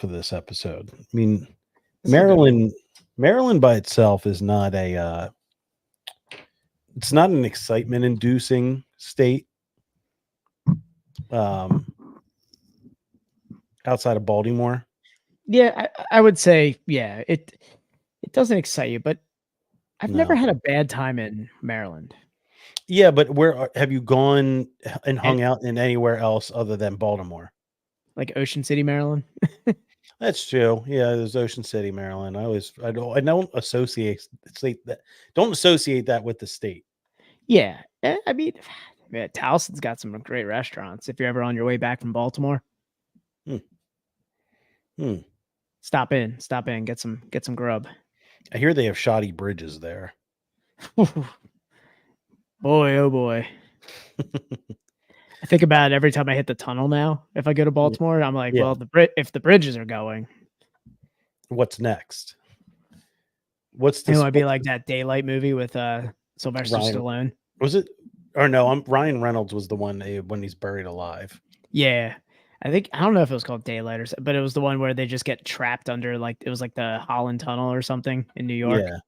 for this episode. I mean, This is a good one. Maryland by itself is not it's not an excitement inducing state. Um, outside of Baltimore. Yeah, I would say, yeah, it doesn't excite you, but I've never No. had a bad time in Maryland. Yeah, but have you gone and And hung out in anywhere else other than Baltimore? like Ocean City, Maryland. That's true. Yeah, there's Ocean City, Maryland. I don't associate that with the state. Yeah, I mean, yeah, Towson's got some great restaurants. If you're ever on your way back from Baltimore, Hmm. Hmm. stop in, get some grub. I hear they have shoddy bridges there. Boy, oh boy. I think about it every time I hit the tunnel now. If I go to Baltimore, I'm like, Yeah. well, if the bridges are going, What's next? What's it this? might be like that Daylight movie with Sylvester Ryan, Stallone. was it? Or no, Ryan Reynolds was the one when he's buried alive. Yeah. I don't know if it was called Daylight but it was the one where they just get trapped under it was like the Holland Tunnel or something in New York. Yeah.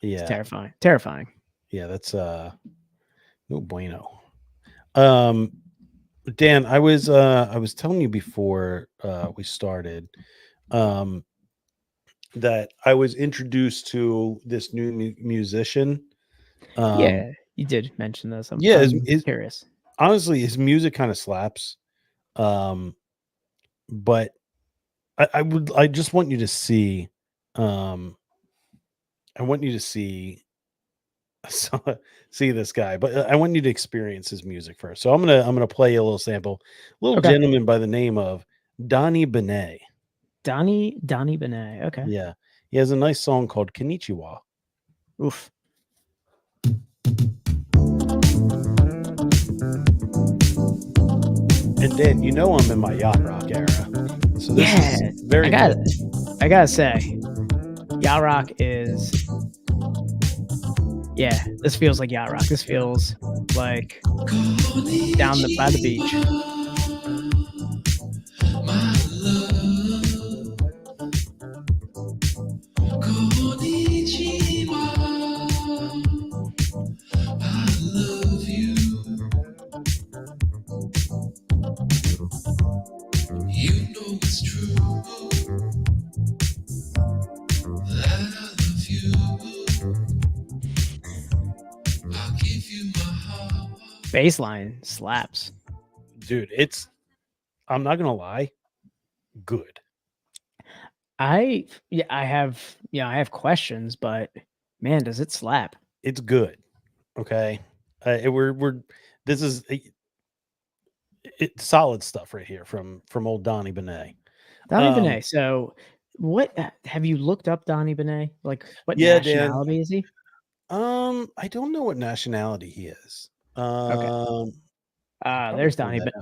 Yeah. It's terrifying. Terrifying. Yeah, that's no bueno. Dan, I was telling you before we started that I was introduced to this new musician. Yeah, you did mention this. I'm curious. Honestly, his music kind of slaps. But I just want you to see I want you to see this guy, but I want you to experience his music first. So I'm gonna play you a little sample. Little Okay. gentleman by the name of Donnie Benet. Donnie Benet. Okay. Yeah, he has a nice song called Konnichiwa. Oof. And then I'm in my yacht rock era. So this is very I gotta say, yacht rock is this feels like yacht rock. This feels like down by the beach. Baseline slaps. Dude, I'm not gonna lie, good. I have questions, but man, does it slap? It's good. Okay. This is it's solid stuff right here from old Donnie Benet. Donnie Benet. So what have you looked up Donnie Benet? Like what nationality Dan, is he? I don't know what nationality he is. Okay. There's Donnie Benet.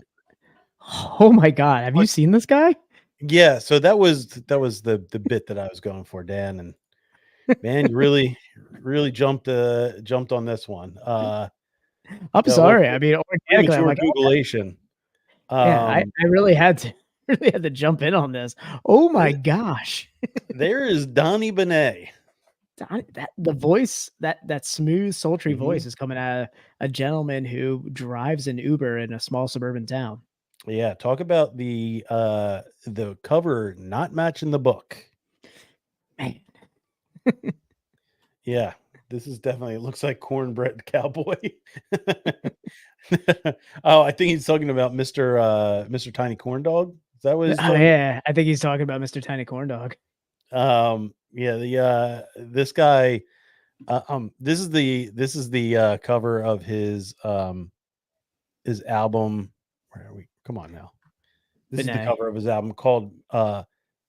Oh my god, have you seen this guy? Yeah, so that was the bit that I was going for, Dan, and man, you really jumped on this one. I'm sorry. I mean, organically, I'm like, Googleation. Yeah, I really had to jump in on this. Oh my gosh. There is Donnie Benet. The voice, that smooth, sultry voice is coming out of a gentleman who drives an Uber in a small suburban town. Yeah, talk about the cover not matching the book. Man. Yeah, this is definitely, it looks like Cornbread Cowboy. Oh, I think he's talking about Mr. Tiny Corn Dog. Is that what? Yeah, I think he's talking about Mr. Tiny Corn Dog. Yeah, this guy. This is the cover of his album. Where are we? Come on now. This is the cover of his album called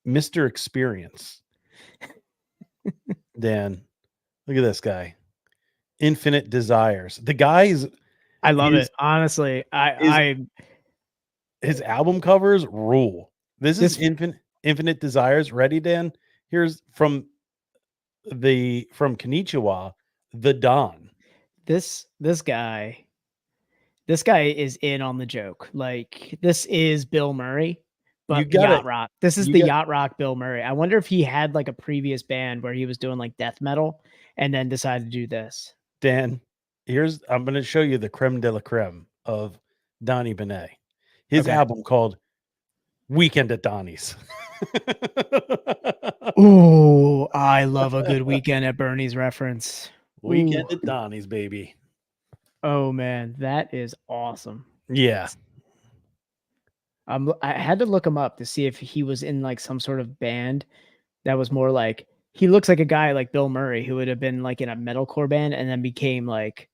Mr. Experience. Dan, look at this guy. Infinite Desires. The guy's. I love it. Honestly, his album covers rule. This is Infinite Desires. Ready, Dan? Here's from Konnichiwa, The Don. This guy is in on the joke. Like, this is Bill Murray but gotta yacht rock. This is you the got yacht rock Bill Murray. I wonder if he had like a previous band where he was doing like death metal and then decided to do this. Dan, I'm gonna show you the creme de la creme of Donnie Benet. His Okay. album called Weekend at Donnie's. Ooh, I love a good Weekend at Bernie's reference. Weekend Ooh. at Donnie's, baby. Oh man, that is awesome. Yeah. I had to look him up to see if he was in like some sort of band that was more like he looks like a guy like Bill Murray who would have been like in a metalcore band and then became like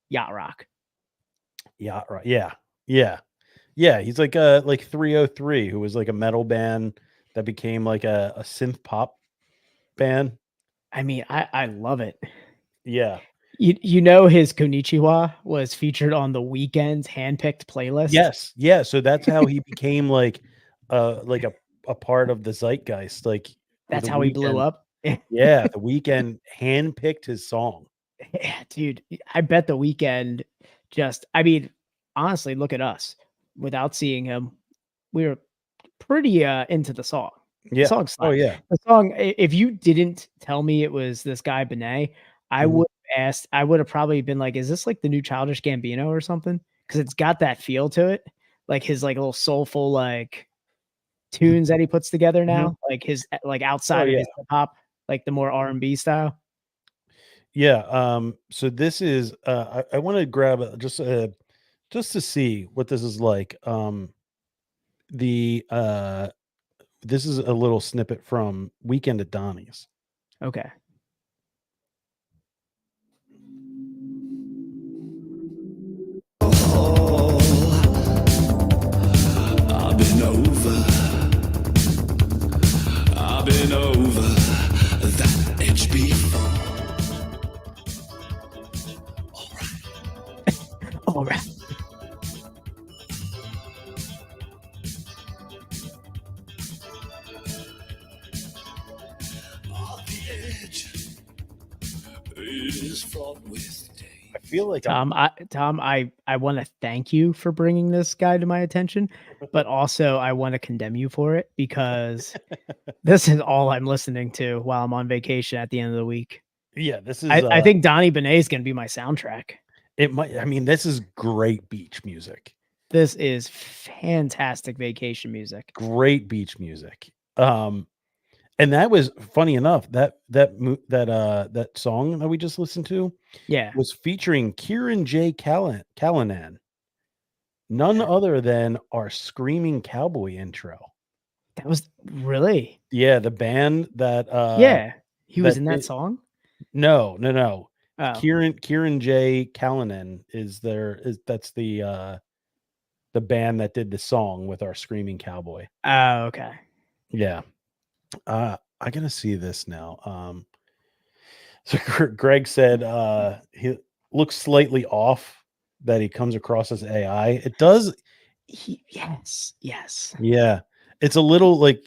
yacht rock. Yeah, right. Yeah. Yeah. Yeah. He's like 303, who was like a metal band that became like a synth pop band. I mean, I love it. Yeah. You know his Konichiwa was featured on the Weeknd's handpicked playlist. Yes. Yeah. So that's how he became like a part of the zeitgeist. Like That's the how he blew weekend. up. Yeah, the weekend handpicked his song. Yeah, dude, I bet the Weeknd I mean, honestly, look at us. Without seeing him, we were pretty into the song. The Yeah. song Oh slapped. yeah. The song, if you didn't tell me it was this guy Benet, I Mhm. would have asked, I would have probably been like, is this like the new Childish Gambino or something? Because it's got that feel to it. Like his like little soulful like tunes that he puts together Mhm. now, like his like Oh outside of yeah. his hip hop, like the more R&B style. Yeah. So this is I want to grab just to see what this is like. The This is a little snippet from Weekend at Donnie's. Okay. I've been over that edge before. All right. The edge is fraught with danger. I feel like I'm Tom, I want to thank you for bringing this guy to my attention, but also I want to condemn you for it because this is all I'm listening to while I'm on vacation at the end of the week. yeah, this is I think Donnie Benet is going to be my soundtrack. it might I mean this is great beach music. This is fantastic vacation music. Great beach music. And that was funny enough that song that we just listened to Yeah. was featuring Kieran J. Callanan, none Okay. other than our Screaming Cowboy intro. That was really. Yeah, the band that Yeah. He was that in that did- song? no. Oh. Kieran J. Callanan that's the band that did the song with our Screaming Cowboy. Oh, okay. Yeah. I gotta see this now. So Greg said he looks slightly off that he comes across as AI. It does, Yes. Yes. yeah. It's a little like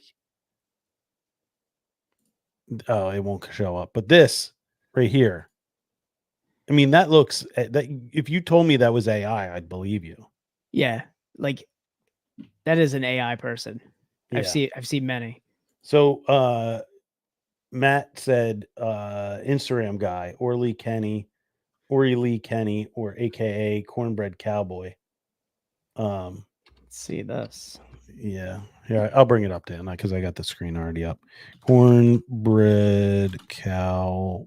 it won't show up, but this right here. I mean, that looks that if you told me that was AI, I'd believe you. Yeah. Like that is an AI person. Yeah. I've seen many. So Matt said Instagram guy, Ori Lee Kenny, or AKA Cornbread Cowboy. Let's see this. Yeah, I'll bring it up, Dan, because I got the screen already up. Cornbread Cowboy.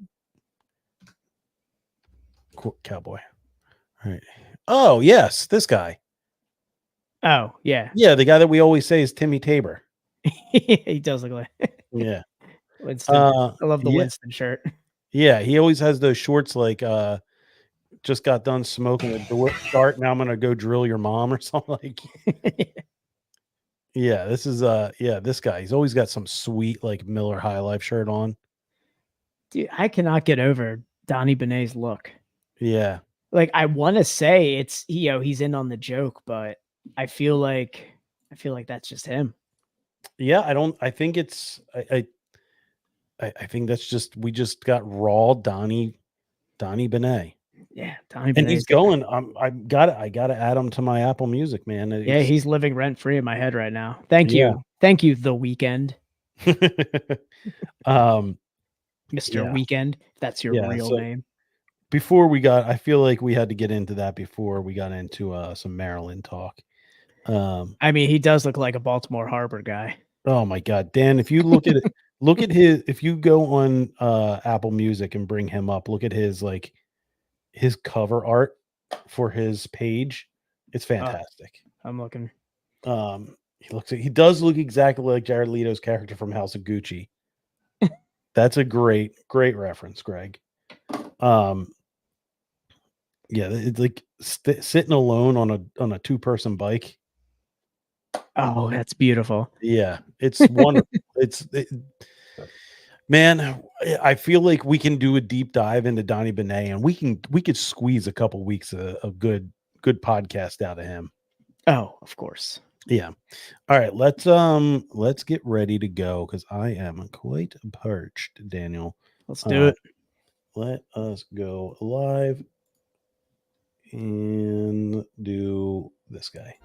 All right. Oh yes, this guy. Oh, yeah. Yeah, the guy that we always say is Timmy Tabor. He does look like Yeah. Winston. I love the yeah. Winston shirt. Yeah, he always has those shorts like just got done smoking a dart. Now I'm gonna go drill your mom or something like. Yeah, this is this guy. He's always got some sweet like Miller High Life shirt on. Dude, I cannot get over Donnie Benet's look. Yeah. Like I want to say it's he's in on the joke, but I feel like that's just him. Yeah, I think it's I think that's just we just got raw Donnie Benet. Yeah, Donnie And Benet's he's going. I gotta add him to my Apple Music, man. Yeah, It's- he's living rent free in my head right now. Thank Yeah. you, The Weekend, um, Mr. Yeah. Weekend. If that's your Yeah, real so- name. I feel like we had to get into that before we got into some Maryland talk. I mean, he does look like a Baltimore Harbor guy. Oh my God, Dan! If you look at it, look at his. If you go on Apple Music and bring him up, look at his cover art for his page. It's fantastic. I'm looking. He does look exactly like Jared Leto's character from House of Gucci. That's a great reference, Greg. Yeah, it's like sitting alone on a 2-person bike. Oh, that's beautiful. Yeah, it's wonderful. Man, I feel like we can do a deep dive into Donnie Benet, and we could squeeze a couple weeks of good podcast out of him. Oh, of course. Yeah. All right, let's get ready to go because I am quite parched, Daniel. Let's do it. Let us go live and do this guy.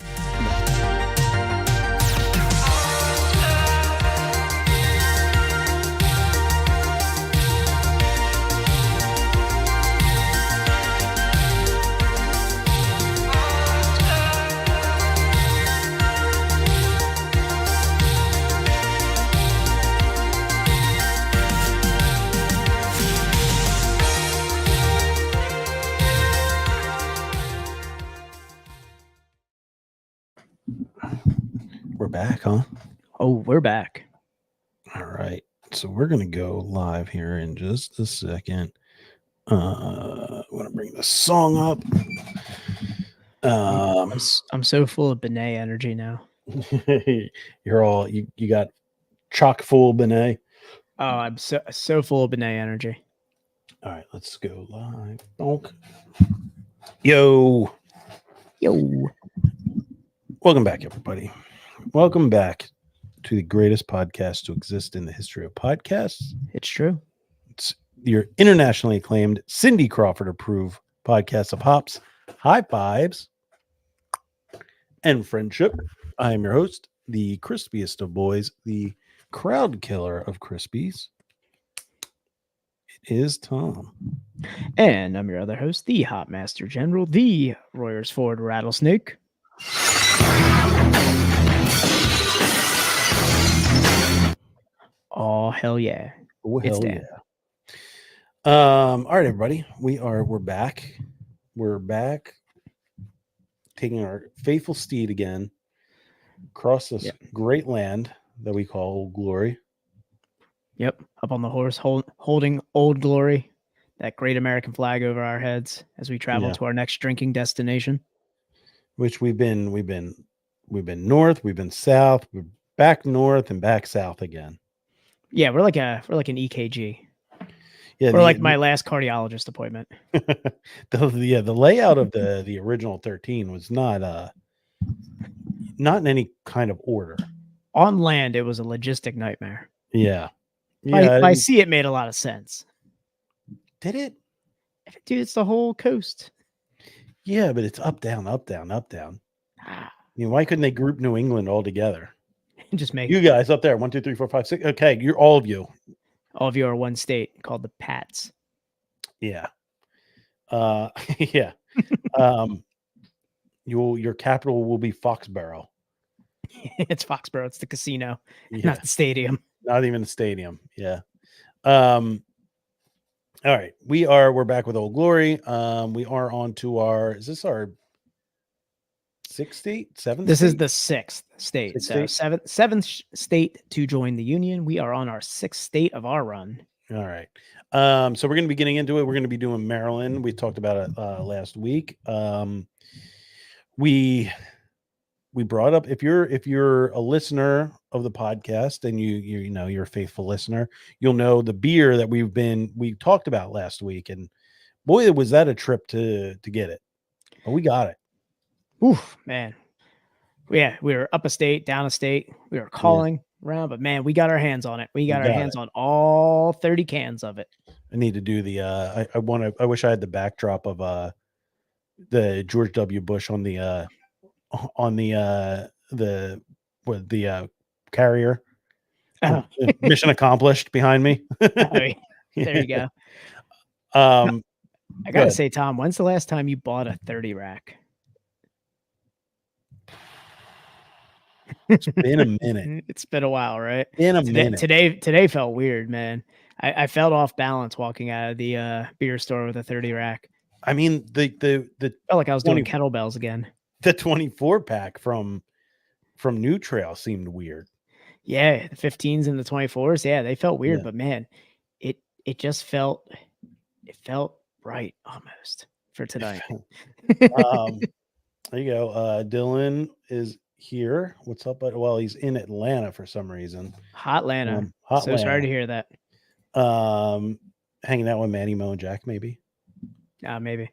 We're back, huh? Oh, we're back. All right. So we're going to go live here in just a second. I want to bring the song up. I'm so full of Benet energy now. You're all you got chock full Benet. Oh, I'm so full of Benet energy. All right, let's go live. Donk. Yo. Welcome back, everybody. Welcome back to the greatest podcast to exist in the history of podcasts. It's true. It's your internationally acclaimed Cindy Crawford approved podcast of hops, high fives, and friendship. I am your host, the crispiest of boys, the crowd killer of Crispies. It is Tom. And I'm your other host, the Hop Master General, the Royersford Rattlesnake. Oh, hell yeah. Oh, It's hell Dan. yeah. All right, everybody. We're back. We're back taking our faithful steed again across this great land that we call Old Glory. Yep. Up on the horse, holding Old Glory, that great American flag over our heads as we travel to our next drinking destination. Which we've been north, we've been south, we're back north and back south again. Yeah, we're like an EKG. Yeah, We're like my last cardiologist appointment. the layout of the original 13 was not in any kind of order. On land, it was a logistic nightmare. Yeah. By sea, it made a lot of sense. Did it? Dude, it's the whole coast. Yeah, but it's up, down, up, down, up, down. Ah, Why couldn't they group New England all together? just make You guys up there, 1, 2, 3, 4, 5, 6. Okay, you're all of you. all of you are one state called the Pats. Yeah. Yeah. Your capital will be Foxborough. It's Foxborough. It's the casino, Yeah. not the stadium. Not even a stadium. Yeah. All right. We're back with Old Glory. We are on to is this our 6th state? 7th? This is state? the sixth state. Sixth So state? seventh state to join the union. We are on our sixth state of our run. All right. So we're going to be getting into it. We're going to be doing Maryland. We talked about it last week. We brought up if you're a listener of the podcast and you're a faithful listener, you'll know the beer that we talked about last week, and boy, was that a trip to get it. But we got it. Oof, man. Yeah, we were up a state, down a state. We were calling around, but man, we got our hands on it. We got our hands on all 30 cans of it. I need to do the I wish I had the backdrop of the George W. Bush on the carrier. Oh, Mission accomplished behind me. there you go. Um I gotta good. say, Tom, when's the last time you bought a 30 rack? It's been a minute. It's been a while, right? In a minute. Today felt weird, man. I felt off balance walking out of the beer store with a 30 rack. I mean, the Felt like I was doing 20 kettlebells again. the 24 pack from New Trail seemed weird. Yeah, the 15s and the 24s. Yeah, they felt weird, Yeah. but man, it just felt right almost for tonight. There you go. Dylan is here. What's up? Well, he's in Atlanta for some reason. Hot Lana. Hot So sorry Lana. to hear that. Hanging out with Manny, Mo, and Jack, maybe. Maybe.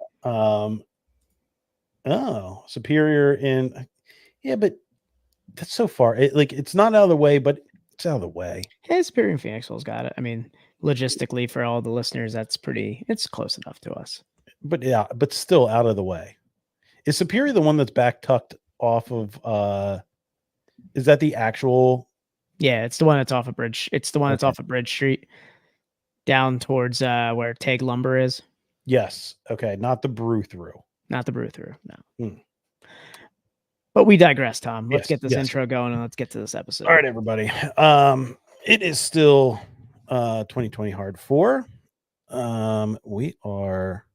Superior in, yeah, but that's so far. It's not out of the way, but it's out of the way. Hey, Superior and Phoenixville's got it. I mean, logistically for all the listeners, it's close enough to us. But yeah, but still out of the way. Is Superior the one that's back tucked off of? Is that the actual? Yeah, it's the one that's off of Bridge. It's the one that's Okay. off of Bridge Street, down towards where Tag Lumber is. Yes. Okay. Not the brew through. Not the brew through. No. Hmm. But we digress, Tom. Let's Yes, get this yes. intro going and let's get to this episode. All right, everybody. It is still 2020 hard 4. We are.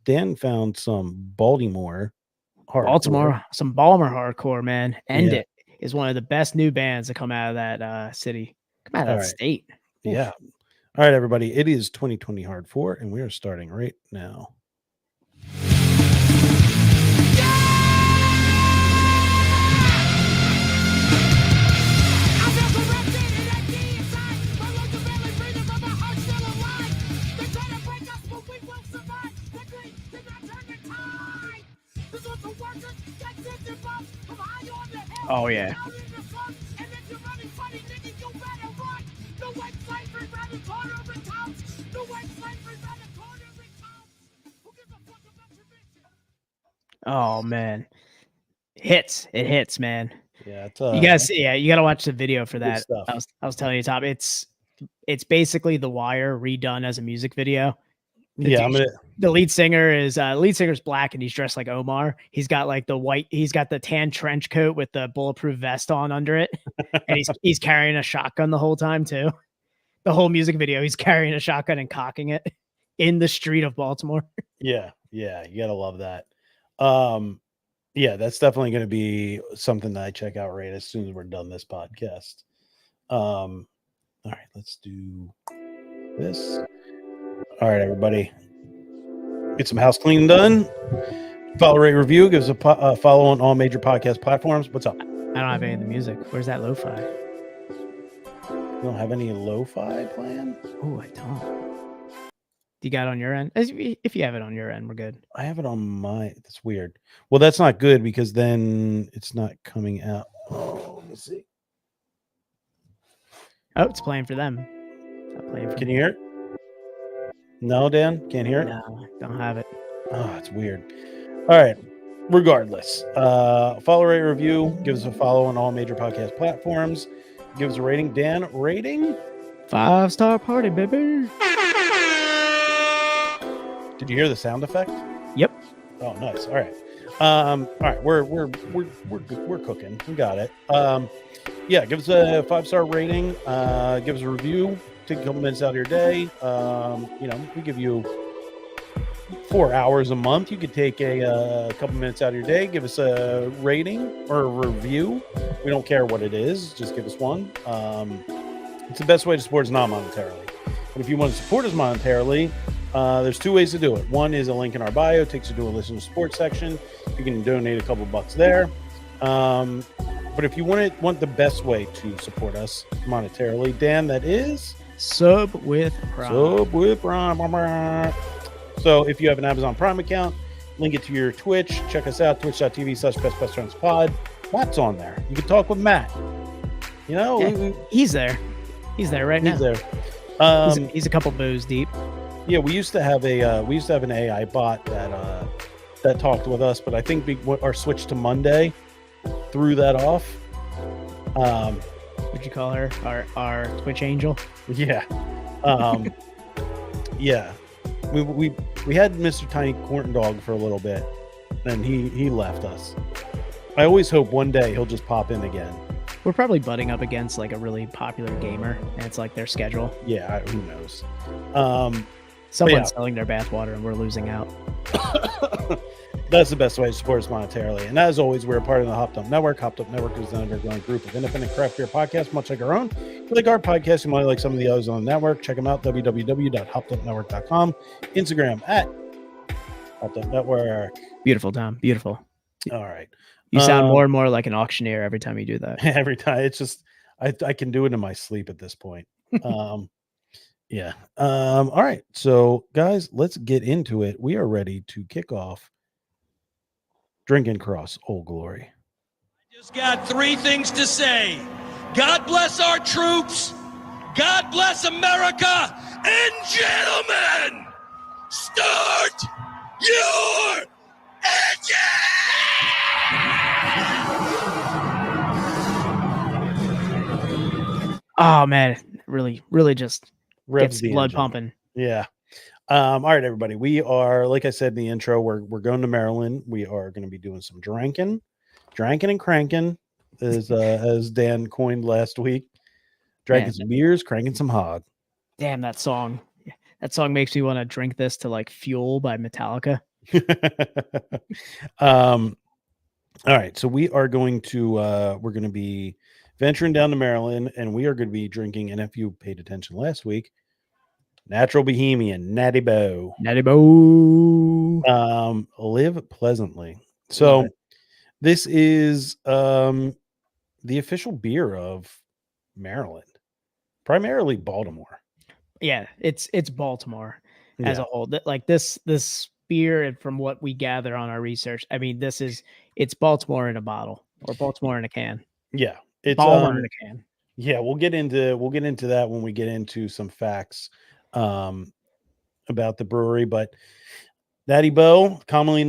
Dan found some Baltimore hardcore. Some Baltimore hardcore, man. End Yeah. It is one of the best new bands that come out of that city. Come out of All that right. state. Yeah. All right, everybody. It is 2020 hard 4, and we are starting right now. Oh yeah. Oh man. It hits, man. Yeah, it's You guys, you gotta watch the video for that. stuff. I was telling you, Tom, it's basically The Wire redone as a music video. yeah. The lead singer is black and he's dressed like Omar. He's got like he's got the tan trench coat with the bulletproof vest on under it, and he's carrying a shotgun the whole time too. The whole music video, he's carrying a shotgun and cocking it in the street of Baltimore. Yeah, you gotta love that. Yeah, that's definitely going to be something that I check out right as soon as we're done this podcast. All right, let's do this. All right, everybody, get some house cleaning done. Follow, rate, review. Give us a follow on all major podcast platforms. What's up? I don't have any of the music. Where's that lo-fi? You don't have any lo-fi plan? Oh, I don't. You got it on your end? If you have it on your end, we're good. I have it on my. That's weird. Well, that's not good because then it's not coming out. Oh, let me see. Oh, it's playing for them. Not playing for Can you hear it? No, Dan, can't hear it. No, don't have it. Oh, it's weird. All right. Regardless, follow, rate, review. Give us a follow on all major podcast platforms. Give us a rating. Dan, rating? 5-star party, baby. Did you hear the sound effect? Yep. Oh, nice. All right. All right. We're cooking. We got it. Yeah. Give us a 5-star rating. Give us a review. Take a couple minutes out of your day. We give you 4 hours a month. You could take a couple minutes out of your day. Give us a rating or a review. We don't care what it is. Just give us one. It's the best way to support us non-monetarily. But if you want to support us monetarily, there's 2 ways to do it. One is a link in our bio. It takes you to a listener support section. You can donate a couple bucks there. But if you want the best way to support us monetarily, Dan, that is Sub with Prime. Sub with Prime. So if you have an Amazon Prime account, link it to your Twitch. Check us out, twitch.tv/bestfriendspod. Matt's on there. You can talk with Matt. Yeah, he's there. He's there right now. He's there. He's a couple boos deep. Yeah, we used to have an AI bot that talked with us, but I think our switch to Monday threw that off. What'd you call her? Our Twitch angel? Yeah. Yeah. We had Mr. Tiny Corn Dog for a little bit, and he left us. I always hope one day he'll just pop in again. We're probably butting up against like a really popular gamer, and it's like their schedule. Yeah, who knows? Someone's selling their bathwater, and we're losing out. That's the best way to support us monetarily. And as always, we're a part of the Hopped Up Network. Hopped Up Network is an underground group of independent craft beer podcasts, much like our own. If you like our podcast, you might like some of the others on the network. Check them out, www.hoppedupnetwork.com. Instagram at Hopped Up Network. Beautiful, Tom. Beautiful. All right. You sound more and more like an auctioneer every time you do that. Every time. It's just, I can do it in my sleep at this point. Yeah. All right. So, guys, let's get into it. We are ready to kick off Drinking Cross Old Glory. Just got three things to say. God bless our troops. God bless America. And gentlemen, start your engine! Oh man, really just Rev gets the blood engine. pumping. Yeah. All right, everybody. We are, like I said in the intro, we're going to Maryland. We are going to be doing some drinking and cranking, as Dan coined last week. Drinking some beers, cranking some hog. Damn, that song. That song makes me want to drink this to like Fuel by Metallica. All right, so we are going to we're going to be venturing down to Maryland, and we are going to be drinking. And if you paid attention last week, Natural Bohemian, Natty Boh. Natty Boh. Live pleasantly. So this is the official beer of Maryland, primarily Baltimore. Yeah, it's Baltimore as a whole. Like this beer, and from what we gather on our research, I mean, it's Baltimore in a bottle or Baltimore in a can. Yeah, it's Baltimore in a can. Yeah, we'll get into that when we get into some facts about the brewery. But Natty Boh, commonly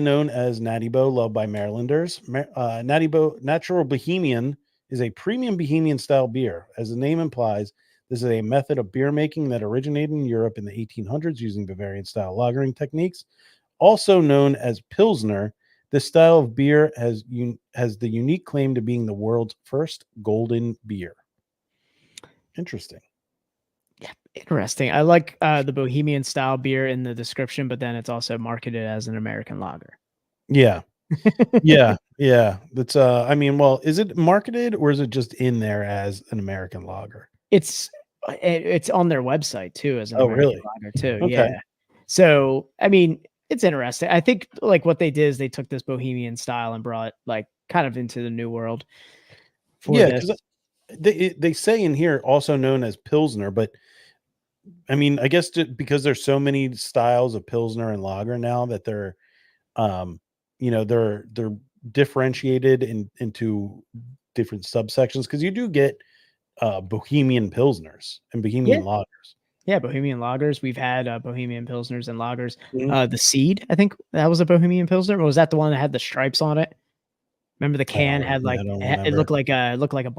known as Natty Boh, loved by Marylanders. Natty Boh Natural Bohemian is a premium Bohemian style beer. As the name implies, this is a method of beer making that originated in Europe in the 1800s using Bavarian style lagering techniques. Also known as Pilsner, this style of beer has the unique claim to being the world's first golden beer. Interesting. Yeah, interesting. I like the Bohemian style beer in the description, but then it's also marketed as an American lager. Yeah. Yeah. That's I mean, well, is it marketed or is it just in there as an American lager? It's on their website too as an American lager too. Okay. Yeah. So I mean, it's interesting. I think like what they did is they took this Bohemian style and brought like kind of into the new world. Because they say in here also known as Pilsner, but I mean, I guess because there's so many styles of Pilsner and lager now that they're they're differentiated into different subsections, because you do get Bohemian Pilsners and Bohemian lagers. Yeah, Bohemian lagers. We've had Bohemian Pilsners and lagers. The Seed, I think that was a Bohemian Pilsner. Or was that the one that had the stripes on it? Remember the can had like it looked like a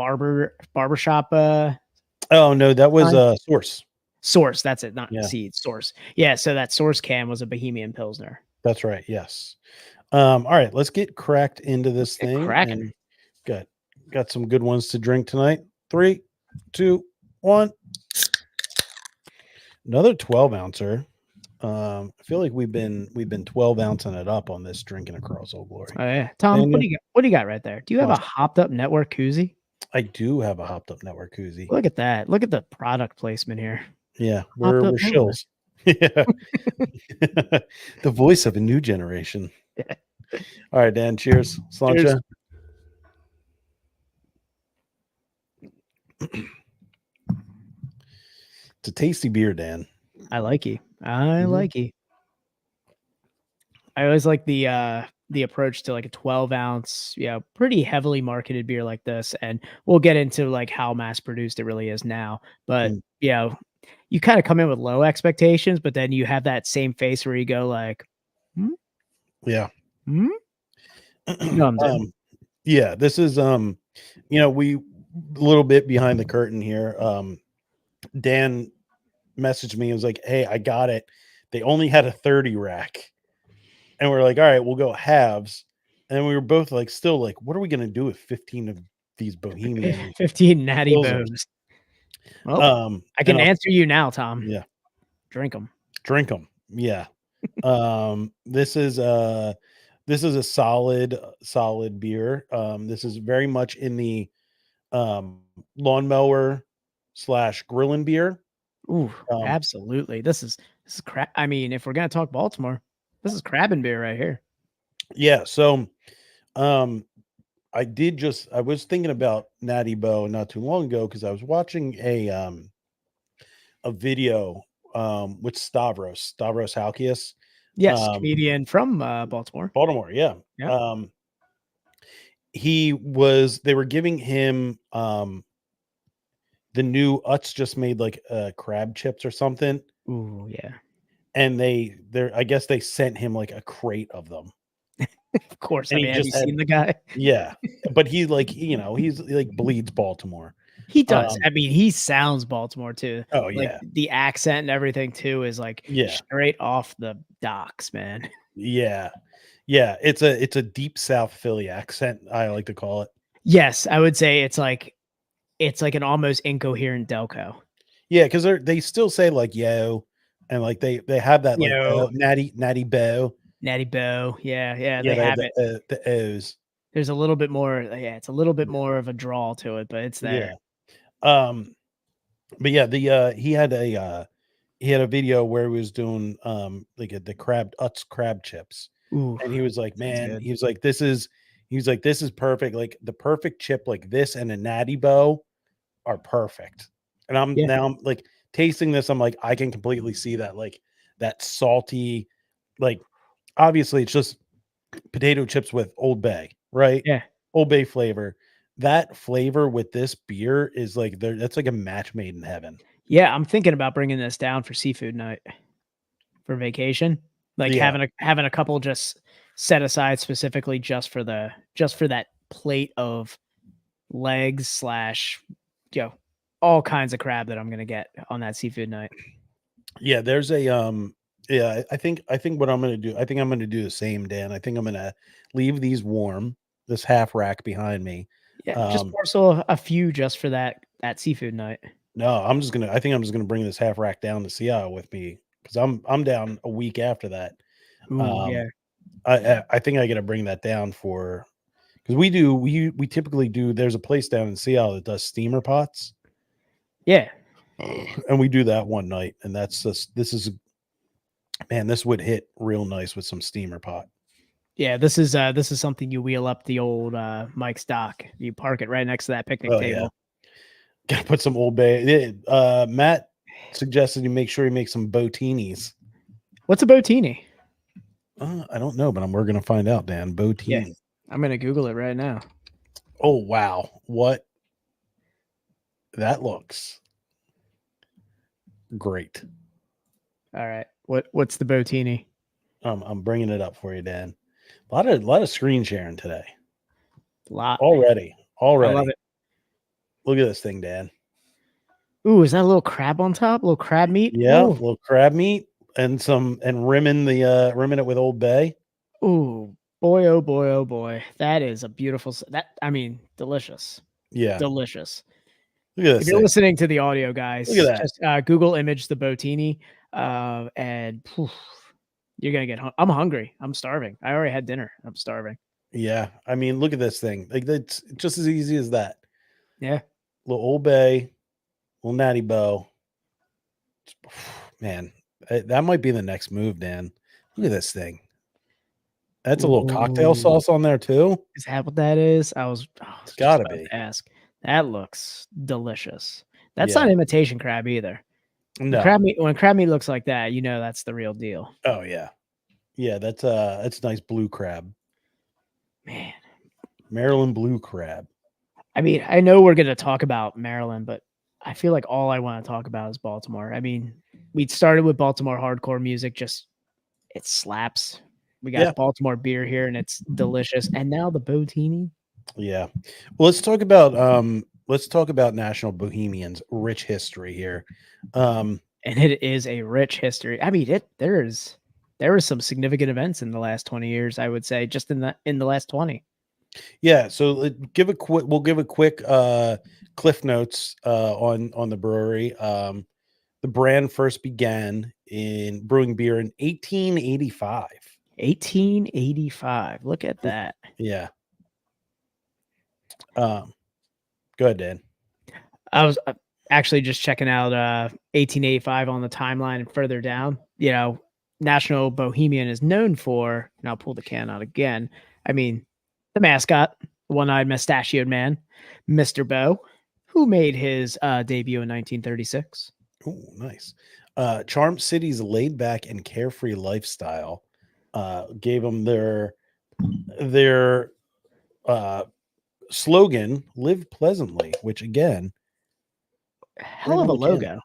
barbershop. Oh no, that was Source. Source, that's it, not Seed. Source. Yeah, so that Source can was a Bohemian Pilsner. That's right. Yes. All right, let's get cracked into this thing. Cracking. Got some good ones to drink tonight. 3, 2, 1. Another 12-ouncer. I feel like we've been 12-ounceing it up on this Drinking Across Old Glory. Oh yeah, Tom, what do you got right there? Do you have a Hopped Up Network koozie? I do have a Hopped Up Network koozie. Look at that! Look at the product placement here. Yeah, we're shills. Yeah, the voice of a new generation. All right, Dan. Cheers. Cheers. It's a tasty beer, Dan. I like you. Like you. I always like the approach to like a 12-ounce, pretty heavily marketed beer like this, and we'll get into like how mass produced it really is now. But you kind of come in with low expectations, but then you have that same face where you go like, Yeah. hmm? No, I'm doing. Yeah, this is we a little bit behind the curtain here. Dan messaged me and was like, "Hey, I got it. They only had a 30 rack." And we're like, "All right, we'll go halves." And we were both like, still like, what are we gonna do with 15 of these bohemian 15 natty Pilsners? bows. Well, I And can I'll, answer you now, Tom. yeah, Drink them. drink them. Yeah. This is a solid beer. This is very much in the lawnmower / grilling beer. Ooh, Um, absolutely. This is crap. I mean, if we're gonna talk Baltimore, this is crab and beer right here. yeah, so I was thinking about Natty Bow not too long ago because I was watching a video with Stavros Halkias. Yes, comedian from Baltimore. Baltimore, yeah. Yeah. They were giving him the new Utz just made like crab chips or something, Ooh, yeah. and I guess they sent him like a crate of them. Of course. And I he mean, have you just had- seen the guy? Yeah, but he's like, he's like bleeds Baltimore. He does. Um, I mean, he sounds Baltimore too. Oh Like yeah, the accent and everything too is like Yeah. straight off the docks, man. yeah. It's a deep South Philly accent, I like to call it. Yes, I would say it's like an almost incoherent Delco. Yeah, because they still say like yo, and like they have that like Yo. natty bow. Natty Bow. Yeah, Yeah, they have it. the O's. There's a little bit more. Yeah, it's a little bit more of a drawl to it, but it's there. Yeah. But yeah, he had a video where he was doing like the Utz crab chips. Ooh, And he was like, sounds man, good. he was like, this is perfect. Like the perfect chip like this and a Natty Bow are perfect. And I'm Yeah. now like tasting this, I'm like, I can completely see that, like that salty, like obviously it's just potato chips with Old Bay, right? Yeah. Old Bay flavor. That flavor with this beer is like that's like a match made in heaven. Yeah, I'm thinking about bringing this down for seafood night for vacation. Like Yeah. having a couple just set aside specifically just for that plate of legs / all kinds of crab that I'm gonna get on that seafood night. Yeah, there's a I think what I'm gonna do, I think I'm gonna do the same, Dan. I think I'm gonna leave these warm, this half rack behind me. Yeah, just parcel a few just for that seafood night. No, I think I'm just gonna bring this half rack down to Seattle with me because I'm down a week after that. Ooh, yeah. I think I gotta bring that down because we typically do, there's a place down in Seattle that does steamer pots. Yeah. And we do that one night, and this would hit real nice with some steamer pot. Yeah, this is something you wheel up the old Mike's dock. You park it right next to that picnic Oh, table. yeah. Gotta put some Old Bay. Matt suggested you make sure you make some botinis. What's a botini? I don't know, but we're gonna find out, Dan. Botini. Yeah. I'm gonna Google it right now. Oh wow, what? That looks great. All right. What's the botini? I'm bringing it up for you, Dan. A lot of screen sharing today. Lot. Already. I love it. Look at this thing, Dan. Ooh, is that a little crab on top? A little crab meat? Yeah, a Ooh. little crab meat and rimming it with Old Bay. Ooh, boy, oh boy, oh boy. That is a beautiful delicious. Yeah. Delicious. Look at this If you're thing. listening to the audio, guys, Look at that. just Google image the botini, and poof, you're gonna get. I'm hungry. I'm starving. I already had dinner. I'm starving. Yeah, I mean, look at this thing. Like that's just as easy as that. Yeah. Little Old Bay, little Natty Bow. Man, that might be the next move, Dan. Look at this thing. That's a little cocktail Ooh. sauce on there too. Is that what that is? It's gotta about be. to ask. That looks delicious. That's Yeah. not imitation crab either. No. When crab meat looks like that, you know that's the real deal. Oh yeah. Yeah, that's nice blue crab. Man. Maryland blue crab. I mean, I know we're gonna talk about Maryland, but I feel like all I want to talk about is Baltimore. I mean, we started with Baltimore hardcore music, just it slaps. We got Yeah. Baltimore beer here and it's delicious. And now the Botini. Yeah. Well, let's talk about National Bohemians' rich history here. And it is a rich history. I mean, there were some significant events in the last 20 years, I would say, just in the last 20. Yeah, so we'll give a quick cliff notes on the brewery. The brand first began in brewing beer in 1885. 1885. Look at that. Yeah. Go ahead, Dan. I was actually just checking out 1885 on the timeline and further down. You know, National Bohemian is known for, and I'll pull the can out again. I mean, the mascot, one-eyed mustachioed man, Mr. Bo, who made his debut in 1936. Oh, nice. Charm City's laid back and carefree lifestyle gave them their slogan, "Live pleasantly," which again, Hell of a on the can. logo.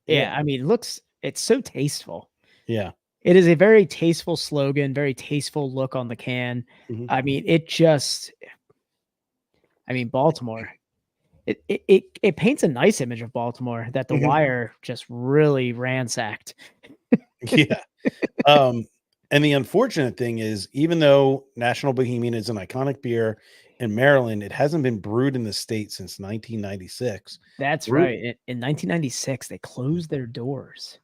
Yeah, I mean, it's so tasteful. Yeah. It is a very tasteful slogan, very tasteful look on the can. Mhm. I mean, Baltimore. It paints a nice image of Baltimore that the Mhm. Wire just really ransacked. Yeah. And the unfortunate thing is, even though National Bohemian is an iconic beer in Maryland, it hasn't been brewed in the state since 1996. That's Brew- right. In 1996, they closed their doors.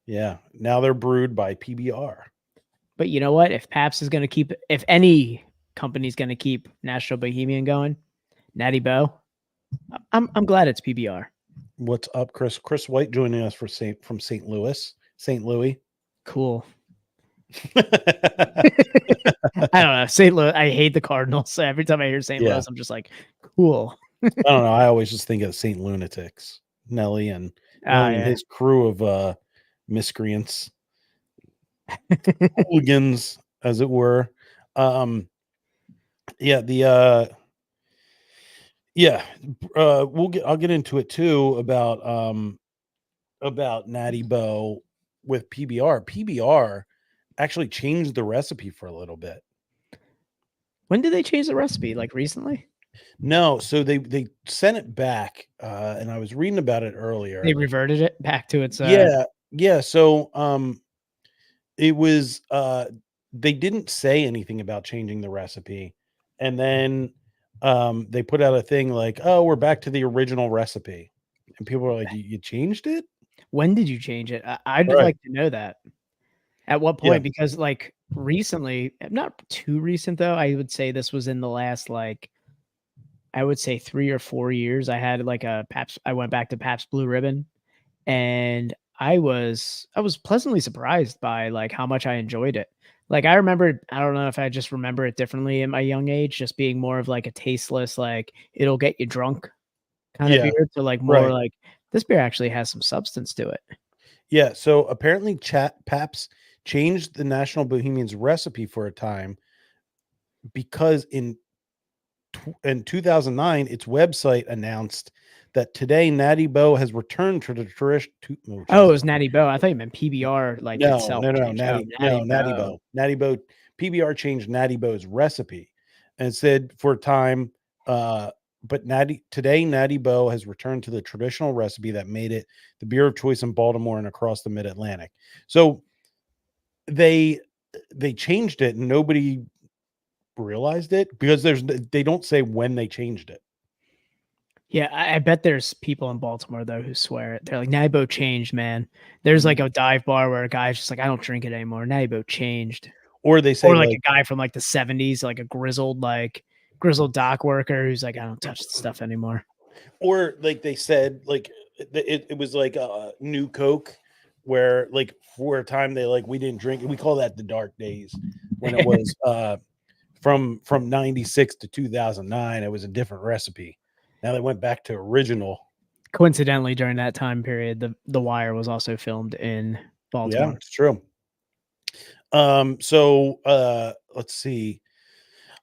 Yeah. Now they're brewed by PBR. But you know what? If Pabst is going to keep, if any company's going to keep National Bohemian going, Natty Bo, I'm glad it's PBR. What's up, Chris? Chris White joining us from St. Louis. St. Louis. Cool. I don't know. St. Louis. I hate the Cardinals. So every time I hear St. Yeah. Louis, I'm just like, cool. I don't know. I always just think of St. Lunatics, Nelly and Yeah. his crew of miscreants, hooligans, as it were. I'll get into it too about Natty Bo with PBR. PBR actually changed the recipe for a little bit. When did they change the recipe? Like recently? No, so they sent it back, and I was reading about it earlier. They reverted it back to its yeah. So it was they didn't say anything about changing the recipe, and then they put out a thing like, "Oh, we're back to the original recipe," and people were like, "You changed it? When did you change it? I'd Right. like to know that. At what Yeah. point? Because like recently, not too recent though. I would say this was in the last I would say 3 or 4 years. I had like a Pabst. I went back to Pabst Blue Ribbon, and I was pleasantly surprised by like how much I enjoyed it. Like I remember, I don't know if I just remember it differently in my young age, just being more of like a tasteless, like it'll get you drunk kind of Yeah, beer to like more right. like this beer actually has some substance to it. Yeah." So apparently, Pabst changed the National Bohemians recipe for a time because in 2009, its website announced that today Natty Bo has returned to the tradition. Oh, it was Natty Bo. I thought you meant PBR like No, itself. no, changed. Oh, Natty Bo. Natty Bo. PBR changed Natty Bo's recipe and said for a time, but Natty Bo has returned to the traditional recipe that made it the beer of choice in Baltimore and across the Mid-Atlantic. So they changed it and nobody realized it because they don't say when they changed it. Yeah, I bet there's people in Baltimore though who swear it. They're like, Natty Bo changed, man. There's like a dive bar where a guy's just like, I don't drink it anymore. Natty Bo changed. Or they say Or like a guy from like the 70s, like a grizzled dock worker who's like, I don't touch the stuff anymore. Or like they said, like it was like a new Coke where like for a time they like we didn't drink it. We call that the dark days when it was from 96 to 2009. It was a different recipe. Now they went back to original. Coincidentally, during that time period, the Wire was also filmed in Baltimore. Yeah, it's true. So let's see.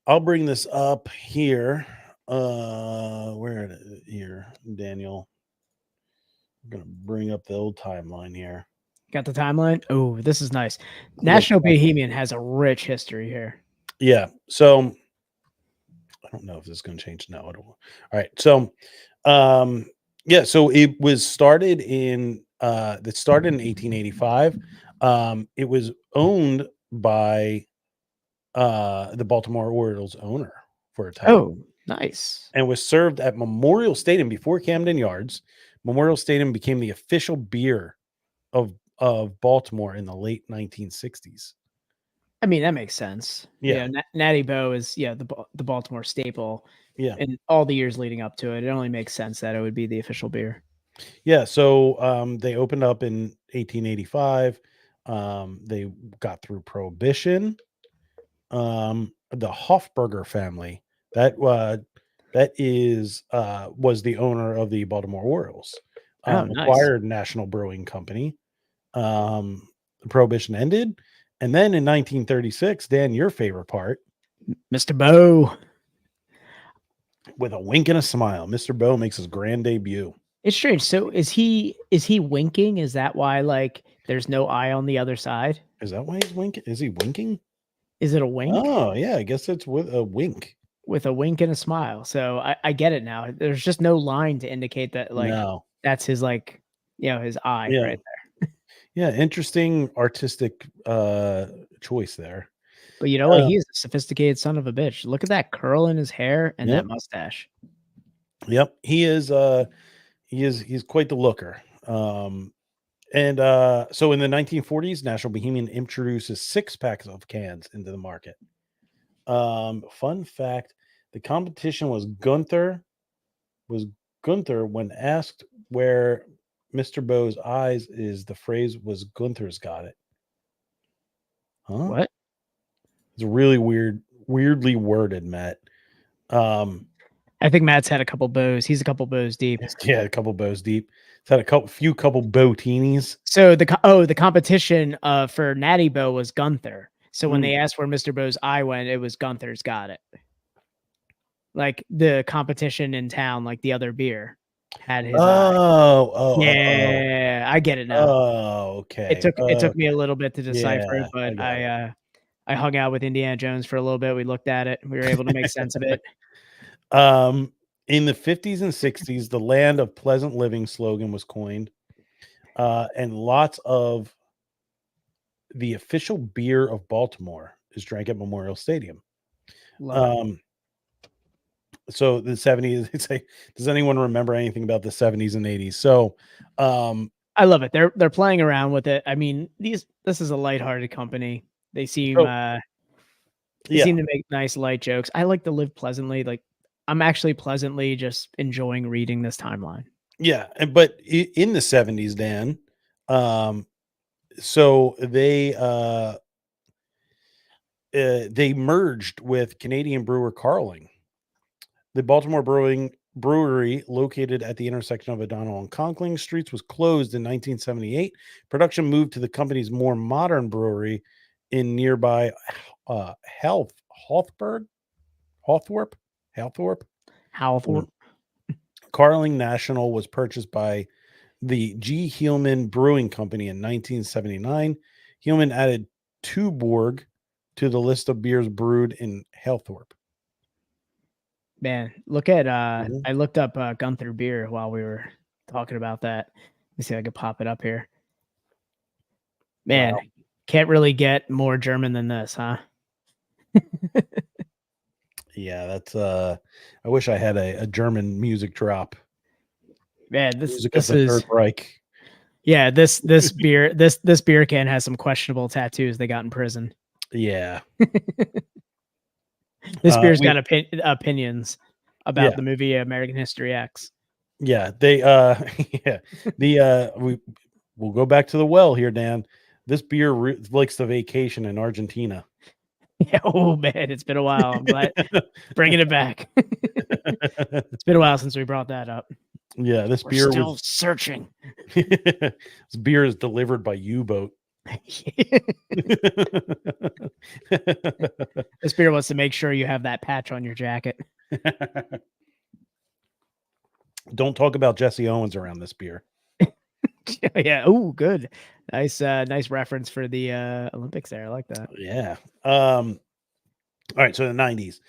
I'll bring this up here. Where here, Daniel? I'm gonna bring up the old timeline here. Got the timeline. Oh, this is nice. National Bohemian has a rich history here. Yeah. So I don't know if this is going to change. No, I don't. All right. So, yeah. So it was started in. That started in 1885. It was owned by the Baltimore Orioles owner for a time. Oh, nice. And was served at Memorial Stadium before Camden Yards. Memorial Stadium became the official beer of Baltimore in the late 1960s. I mean, that makes sense. Yeah. Natty Boh is the Baltimore staple. Yeah. And all the years leading up to it, it only makes sense that it would be the official beer. Yeah. So they opened up in 1885. They got through Prohibition. The Hofburger family that is was the owner of the Baltimore Orioles. Oh, nice. Acquired National Brewing Company. Prohibition ended, and then in 1936, Dan, your favorite part, Mr. Boh. with a wink and a smile, Mr. Boh makes his grand debut. It's strange. So is he winking? Is that why like there's no eye on the other side? Is that why he's winking? Is he winking? Is it a wink? Oh, yeah, I guess it's with a wink. With a wink and a smile. So I get it now. There's just no line to indicate that like No. that's his like his eye Yeah. right there. Yeah, interesting artistic choice there. But you know what? He's a sophisticated son of a bitch. Look at that curl in his hair and that mustache. Yep, he's quite the looker. So in the 1940s, National Bohemian introduces 6-packs of cans into the market. Fun fact, the competition was Gunther when asked where Mr. Boh's eyes is, the phrase was Gunther's got it. Huh? What? It's really weirdly worded, Matt. I think Matt's had a couple bows. He's a couple bows deep. Yeah, a couple bows deep. It's had a few bow-tinis. So the competition for Natty Boh was Gunther. So when they asked where Mr. Boh's eye went, it was Gunther's got it. Like the competition in town, like the other beer had his eye. Yeah, I get it now. Oh, okay. It took me a little bit to decipher it, Yeah, but I hung out with Indiana Jones for a little bit. We looked at it. We were able to make sense of it. In the 50s and 60s, the land of pleasant living slogan was coined. And lots of the official beer of Baltimore is drank at Memorial Stadium. So the 70s, it's like, does anyone remember anything about the 70s and 80s? So I love it. They're playing around with it. I mean, this is a lighthearted company. They seem seem to make nice light jokes. I like to live pleasantly. Like I'm actually pleasantly just enjoying reading this timeline. Yeah, but in the 70s, Dan, so they merged with Canadian brewer Carling. The Baltimore Brewery, located at the intersection of O'Donnell and Conkling Streets, was closed in 1978. Production moved to the company's more modern brewery in nearby Halthorpe. Carling National was purchased by the G. Hillman Brewing Company in 1979. Hillman added Tuborg to the list of beers brewed in Halthorpe. Man, look at I looked up Gunther beer while we were talking about that. Let me see if I can pop it up here. Man, can't really get more German than this, huh? Yeah, that's I wish I had a German music drop. Man, this is Third Reich. Yeah, this beer this beer can has some questionable tattoos they got in prison. Yeah. This beer's got opinions about the movie American History X. Yeah, they we'll go back to the well here, Dan. This beer likes the vacation in Argentina. Yeah, oh man, it's been a while. I'm glad bringing it back. It's been a while since we brought that up. Yeah, this We're beer still searching. This beer is delivered by U-boat. This beer wants to make sure you have that patch on your jacket. Don't talk about Jesse Owens around this beer. Yeah. Oh, good. Nice reference for the Olympics there. I like that. Yeah. All right. So the 90s.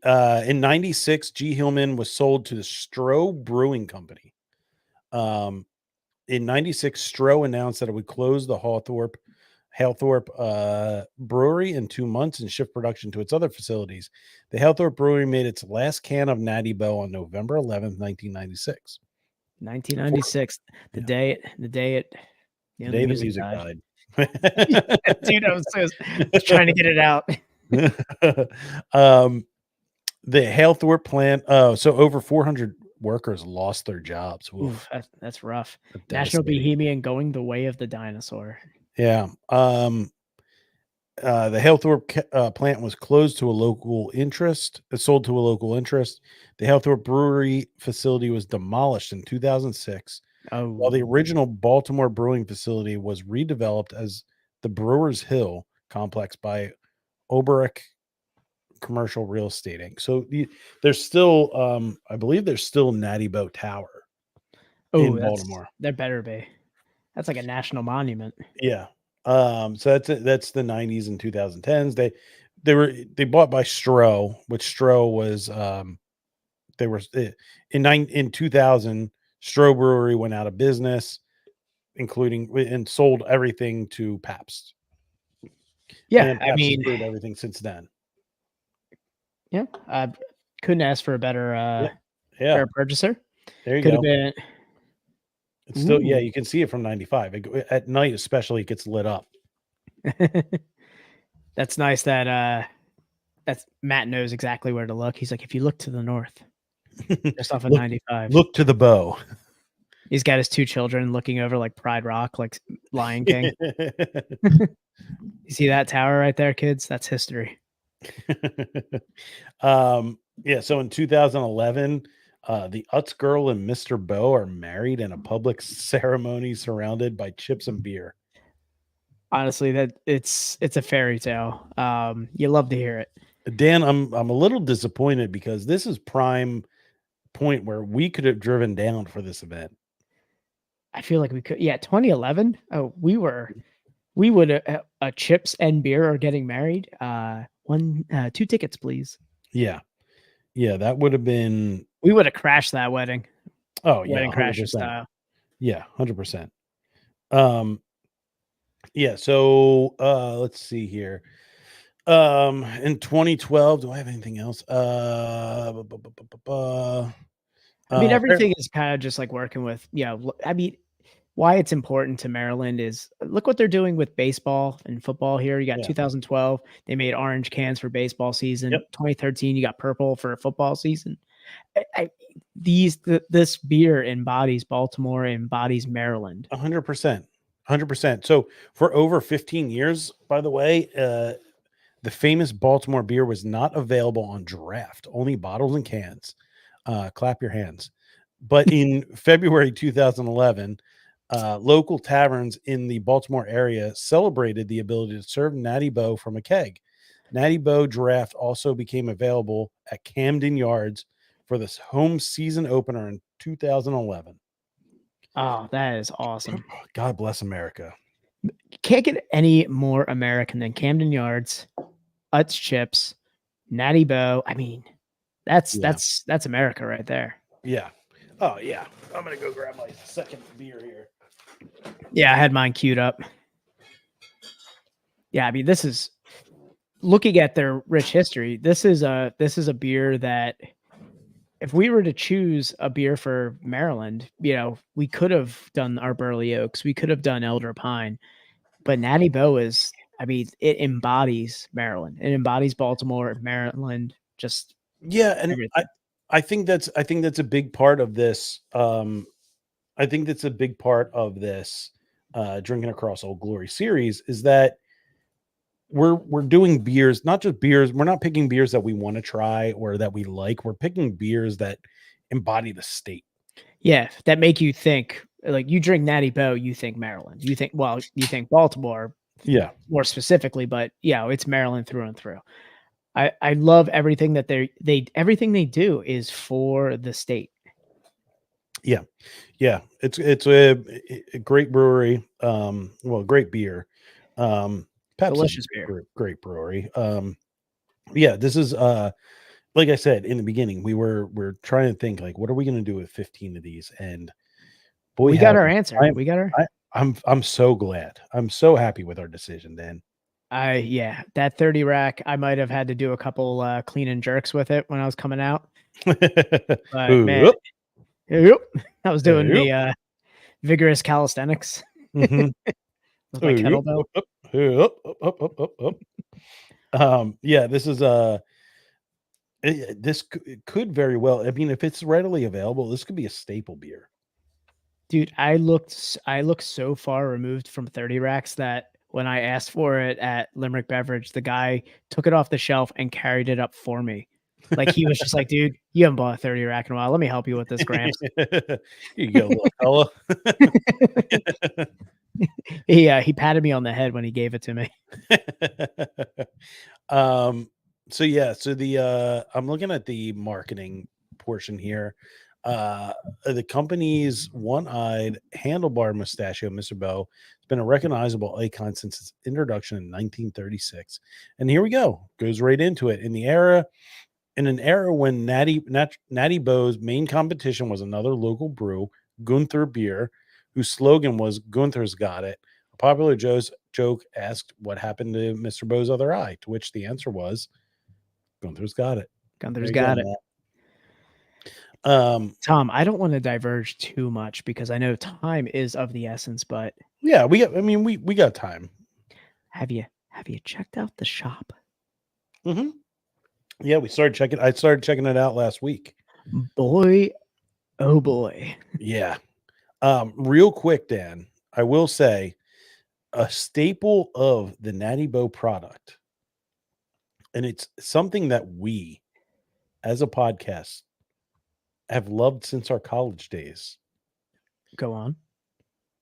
In 96, G. Hillman was sold to the Stroh Brewing Company. In 96, Stroh announced that it would close the Halethorpe brewery in 2 months and shift production to its other facilities. The Halethorpe brewery made its last can of Natty Boh on November 11th, 1996. 1996, the Yeah. day it, The day the music died. died. Dude, I was trying to get it out. The Halethorpe plant. So over 400 workers lost their jobs. Oof, Oof, that's rough. that's National devastating. Bohemian going the way of the dinosaur. Yeah. The Halethorpe plant was closed to a local interest, sold to a local interest. The Halethorpe brewery facility was demolished in 2006, while the Oh, original Baltimore brewing facility was redeveloped as the Brewers Hill complex by Oberek Commercial Real Estate Inc. So there's still, I believe there's still Natty Boh Tower in Baltimore. there better be. That's like a national monument. Yeah. So that's the 90s and 2010s. They bought by Stroh, which Stroh was they were in 2000. Stroh Brewery went out of business, including and sold everything to Pabst. Yeah, And I Pabst has mean, brewed everything since then. yeah, I couldn't ask for a better Yeah, better purchaser. there you Could go. have been. It's still, yeah, Ooh. you can see it from 95. At night, especially, it gets lit up. That's nice that that's Matt knows exactly where to look. He's like, if you look to the north, just off of Look- 95. Look to the bow. He's got his 2 children looking over like Pride Rock, like Lion King. You see that tower right there, kids? That's history. Yeah, so in 2011, the Utz girl and Mr. Bow are married in a public ceremony surrounded by chips and beer. Honestly, that it's a fairy tale. You love to hear it. Dan, I'm a little disappointed because this is prime point where we could have driven down for this event. I feel like we could. Yeah, 2011. Oh, we would chips and beer are getting married. 2 tickets, please. Yeah, that would have been. We would have crashed that wedding. Oh yeah, Wedding crasher 100%. style. Yeah, 100%. Yeah, so let's see here. In 2012, do I have anything else? I mean, everything is kind of just like working with, I mean, why it's important to Maryland is look what they're doing with baseball and football here. You got Yeah. 2012, they made orange cans for baseball season. Yep. 2013, you got purple for football season. This beer embodies Baltimore, embodies Maryland. 100%. 100%. So for over 15 years, by the way, the famous Baltimore beer was not available on draft, only bottles and cans. Clap your hands. But in February 2011, local taverns in the Baltimore area celebrated the ability to serve Natty Boh from a keg. Natty Boh draft also became available at Camden Yards for this home season opener in 2011. Oh, that is awesome. God bless America. Can't get any more American than Camden Yards, Utz Chips, Natty Boh. I mean, that's America right there. Yeah. Oh yeah. I'm gonna go grab my second beer here. Yeah, I had mine queued up. Yeah, I mean, this is looking at their rich history. This is a beer that if we were to choose a beer for Maryland, we could have done our Burley Oaks, we could have done Elder Pine, but Natty Boh is, I mean, it embodies Maryland. It embodies Baltimore, Maryland, just Yeah, and everything. I think that's a big part of this. I think that's a big part of this Drinking Across Old Glory series is that we're doing beers, not just beers. We're not picking beers that we want to try or that we like. We're picking beers that embody the state. Yeah, that make you think. Like you drink Natty Boh, you think Maryland. You think Baltimore, Yeah. more specifically, but it's Maryland through and through. I love everything that everything they do is for the state. Yeah, it's a great brewery. Well, great beer. Pepsi, Delicious beer. great brewery. Yeah, this is like I said in the beginning, we're trying to think like, what are we going to do with 15 of these? And boy, We got howdy, our answer. I'm We got our. I'm so glad. I'm so happy with our decision, Dan. Yeah, that 30 rack. I might have had to do a couple clean and jerks with it when I was coming out, but man, Oop, yep, I was doing oop, the vigorous calisthenics mhm, with my oop, kettlebell. oop. Yeah, this is it could very well. I mean, if it's readily available, this could be a staple beer. Dude, I looked so far removed from 30 racks that when I asked for it at Limerick Beverage, the guy took it off the shelf and carried it up for me. Like he was just like, dude, you haven't bought a 30 rack in a while. Let me help you with this, Gramps. You go, little fella. He patted me on the head when he gave it to me. So yeah, so the I'm looking at the marketing portion here. The company's one-eyed handlebar mustachio, Mr. Bo, has been a recognizable icon since its introduction in 1936. And here we go, goes right into it. In an era when Natty Bo's main competition was another local brew, Gunther Beer, whose slogan was "Gunther's got it." A popular joke asked what happened to Mr. Bo's other eye, to which the answer was Gunther's got it. Gunther's There you got go, it. Matt. Tom, I don't want to diverge too much because I know time is of the essence, but Yeah, we got time. have you checked out the shop? Mm-hmm. Yeah, I started checking it out last week. Boy, oh boy. Yeah. Real quick, Dan, I will say a staple of the Natty Bo product, and it's something that we as a podcast have loved since our college days. Go on.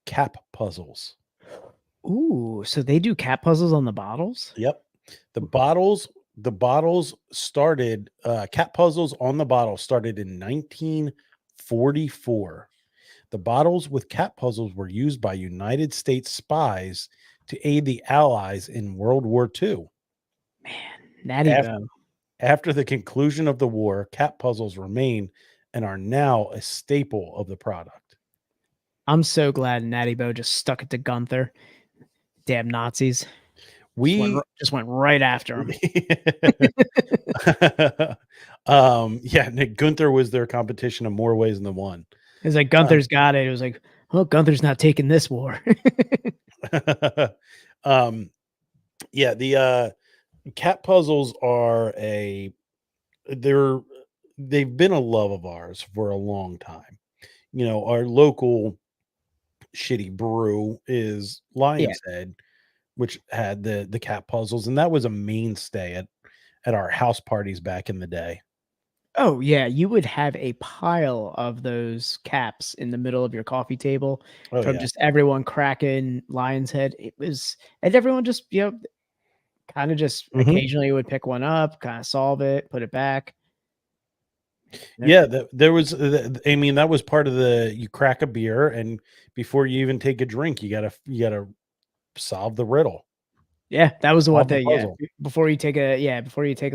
Cap puzzles. Ooh, so they do cap puzzles on the bottles? Yep. The bottles started cap puzzles on the bottle started in 1944. The bottles with cap puzzles were used by United States spies to aid the Allies in World War II. Man, Natty Bo. After the conclusion of the war, cap puzzles remain and are now a staple of the product. I'm so glad Natty Bo just stuck it to Gunther. Damn Nazis. Just went right after him. Yeah, Nick Gunther was their competition in more ways than one. It's like Gunther's got it. It was like, oh, Gunther's not taking this war. Yeah, the cap puzzles are they've been a love of ours for a long time. You know, our local shitty brew is Lion's Head, which had the cap puzzles, and that was a mainstay at our house parties back in the day. Oh, yeah. You would have a pile of those caps in the middle of your coffee table Oh, from yeah. just everyone cracking Lion's Head. And everyone just, kind of just Mhm. occasionally would pick one up, kind of solve it, put it back. Yeah, there was. I mean, that was part of you crack a beer, and before you even take a drink, you gotta solve the riddle. Yeah, that was the one Solve the thing. Yeah, puzzle. before you take a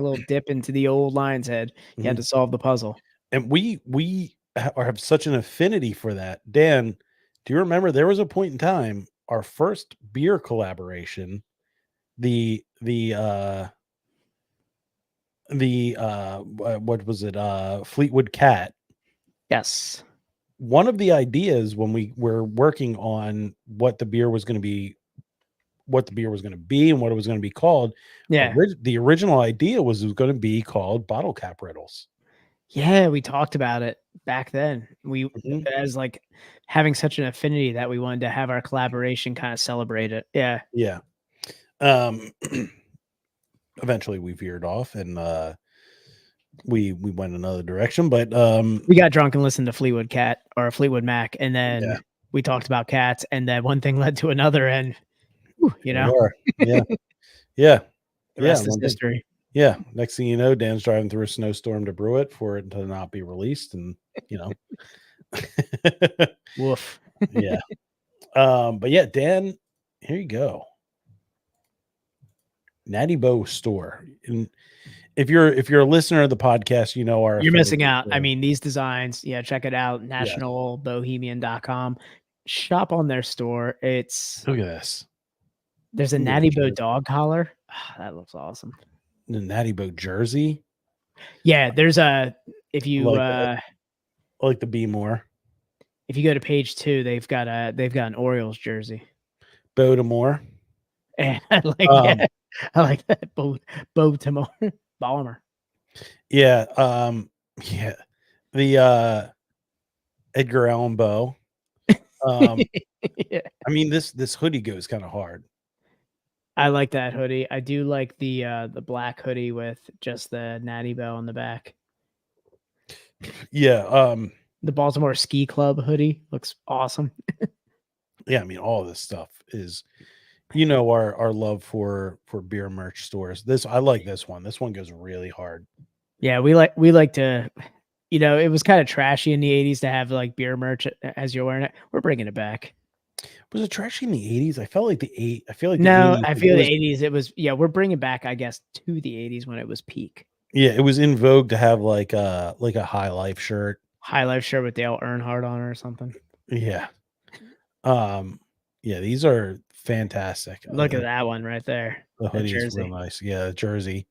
little dip into the old Lion's Head, you had Mhm. to solve the puzzle. And we have such an affinity for that. Dan, do you remember there was a point in time our first beer collaboration, what was it? Fleetwood Cat. Yes. One of the ideas when we were working on what the beer was going to be, and what it was going to be called. Yeah. The original idea was it was going to be called Bottle Cap Riddles. Yeah, we talked about it back then. We Mhm. as like having such an affinity that we wanted to have our collaboration kind of celebrate it. Yeah. Yeah. Eventually we veered off and we went another direction, but We got drunk and listened to Fleetwood Cat or Fleetwood Mac, and then Yeah. we talked about cats, and then one thing led to another, and whew, Yeah. Yeah. the rest is history. Yeah. Next thing you know, Dan's driving through a snowstorm to brew it for it to not be released. And Woof. Yeah. But yeah, Dan, here you go. Natty Bow store. And if you're a listener of the podcast, you know our You're missing affiliate out. I store. mean, these designs, yeah, check it out. Nationalbohemian.com. Shop on their store. It's Look at this. there's a Look at Natty the Bow jersey. dog collar. Ah, that looks awesome. The Natty Bow jersey. Yeah, there's a if you Like that. I like the B more. if you go to page 2, they've got an Orioles jersey. Baltimore. And I like Um, I like that. Bo Timor Balmer. Yeah. Yeah. The Edgar Allan Poe. Yeah. I mean, this hoodie goes kind of hard. I like that hoodie. I do like the black hoodie with just the Natty Bow on the back. Yeah. The Baltimore Ski Club hoodie looks awesome. Yeah. I mean, all of this stuff is, you know, our love for beer merch stores. I like this one. This one goes really hard. Yeah, we like to, you know, it was kind of trashy in the 80s to have like beer merch as you're wearing it. We're bringing it back. Was it trashy in the 80s? I felt like I feel like No, 80s, I feel the 80s it was, yeah, we're bringing back, I guess, to the 80s when it was peak. Yeah, it was in vogue to have like a High Life shirt. High Life shirt with Dale Earnhardt on it or something. Yeah. Yeah, these are fantastic. Look at that one right there. The that hoodie is real jersey. nice. Yeah, the jersey.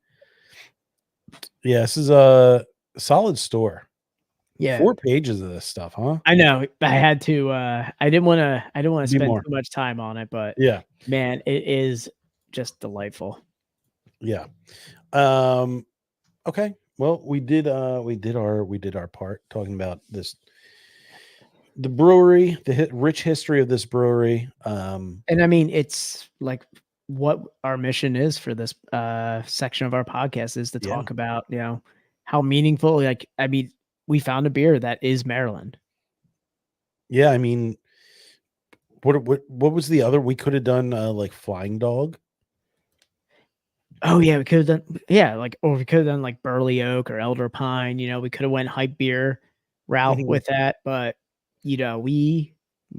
Yeah, this is a solid store. Yeah. 4 pages of this stuff, huh? I know. I had to I didn't want to Be spend more. too much time on it, but Yeah. man, it is just delightful. Yeah. Okay. Well, we did our part talking about the brewery, the rich history of this brewery. And I mean, it's like what our mission is for this section of our podcast is to Yeah. talk about, you know, how meaningful, like, I mean, we found a beer that is Maryland. Yeah, I mean, what was the other? We could have done like Flying Dog. Oh yeah, we could have done, yeah, like, or we could have done like Burley Oak or Elder Pine, you know, we could have went hype beer route Mhm. with that, but you know, we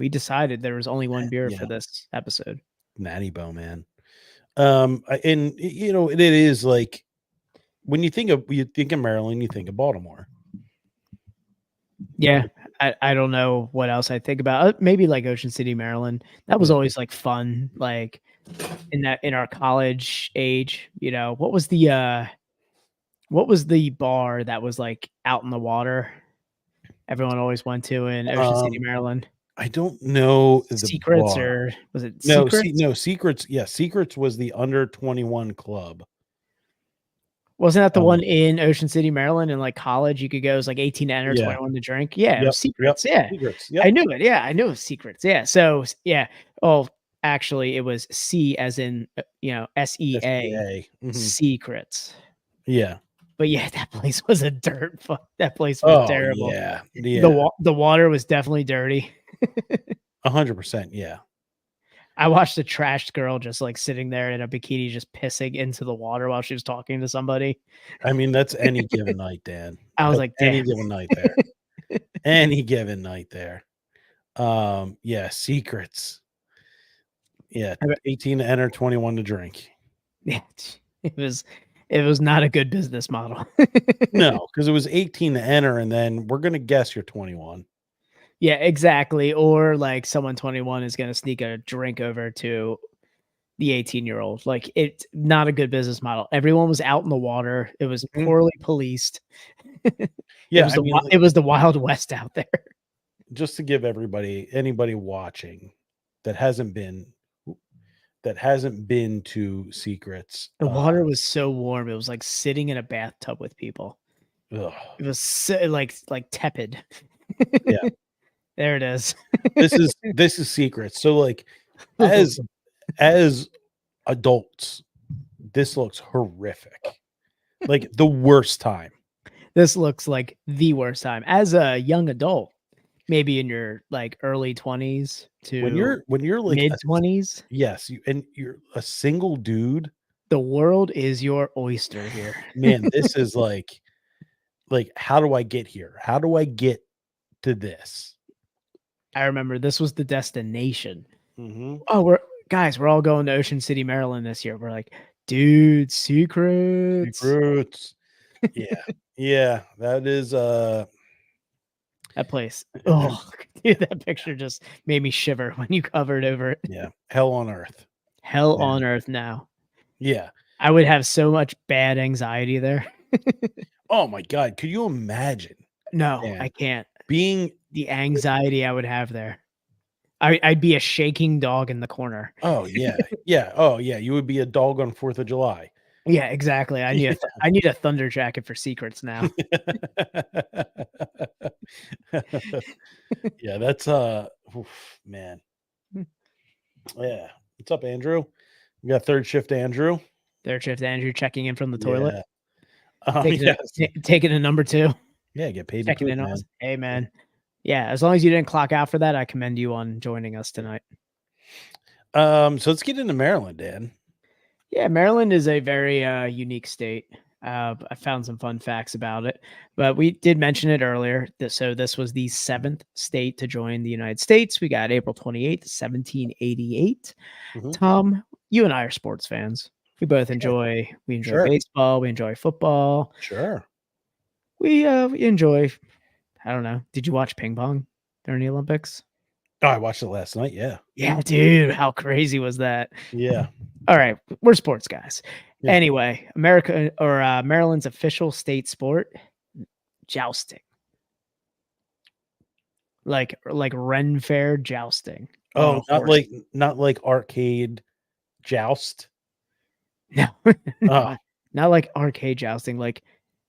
decided there was only one beer Yeah. for this episode. Natty Bow, man. And you know, it is like when you think of Maryland, you think of Baltimore. Yeah, I don't know what else I think about. Maybe like Ocean City, Maryland. That was Yeah. always like fun. Like in our college age, you know, what was the bar that was like out in the water? Everyone always went to in Ocean City, Maryland. I don't know the Secrets bar. or was it No, Secrets? Secrets. Yeah, Secrets was the under 21 club. Wasn't that the one in Ocean City, Maryland? In like college, you could go as like 18 to enter, Yeah. 21 to drink. Yeah, it was Yep, Secrets. Yeah. Secrets. I Yep. knew it. Yeah, I knew it was Secrets. Yeah. So yeah. Oh, actually, it was C as in SEA. SEA. Mhm. Secrets. Yeah. But yeah, that place was a dirt. That place was Oh, terrible. yeah. The water was definitely dirty. 100%. Yeah. I watched a trashed girl just like sitting there in a bikini, just pissing into the water while she was talking to somebody. I mean, that's any given night, Dan. I was That's like, any damn. given night there. Any given night there. Yeah, Secrets. Yeah, I bet- 18 to enter, 21 to drink. Yeah, it was not a good business model. No, because it was 18 to enter, and then we're gonna guess you're 21. Yeah, exactly. Or like someone 21 is going to sneak a drink over to the 18-year-old. Like it's not a good business model. Everyone was out in the water. It was Mhm. poorly policed. Yeah, it was the Wild West out there. just to give anybody watching that hasn't been to Secrets. The water was so warm. It was like sitting in a bathtub with people. Ugh. It was so, like tepid. Yeah. There it is. This is Secrets. So like as adults, this looks horrific. Like the worst time. This looks like the worst time. As a young adult, maybe in your like early 20s to When you're like mid 20s, yes, you're a single dude. the world is your oyster here. Man, this is like how do I get here? How do I get to this? I remember this was the destination. Mm-hmm. Oh, we're all going to Ocean City, Maryland this year. We're like, dude, secrets. Roots. Yeah. Yeah. That is That place. Oh, dude, that picture just made me shiver when you covered over it. yeah. Hell on earth. Hell Yeah. on earth now. Yeah. I would have so much bad anxiety there. Oh my God. Could you imagine No, Man. I can't. being The anxiety I would have there. I'd be a shaking dog in the corner. oh yeah. Yeah. Oh yeah. You would be a dog on 4th of July. Yeah, exactly. I need a thunder jacket for secrets now. Yeah, that's man. Yeah. What's up, Andrew? We got third shift Andrew. Third shift Andrew checking in from the toilet. Yeah. Yes. Taking a number 2. Yeah, get paid to Checking poop, in on man. us. Hey man. Yeah, as long as you didn't clock out for that, I commend you on joining us tonight. So let's get into Maryland, Dan. Yeah, Maryland is a very unique state. I found some fun facts about it, but we did mention it earlier. So this was the 7th state to join the United States. We got April 28th, 1788. Mhm. Tom, you and I are sports fans. We both enjoy Sure. baseball. We enjoy football. Sure. We enjoy, I don't know. Did you watch ping pong during the Olympics? Oh, I watched it last night. Yeah. Yeah, dude. How crazy was that? Yeah. All right, we're sports guys. Yeah. Anyway, Maryland's official state sport, jousting. Like Ren Fair jousting. Oh, on a horse. not like arcade joust. No, Oh. not like arcade jousting, like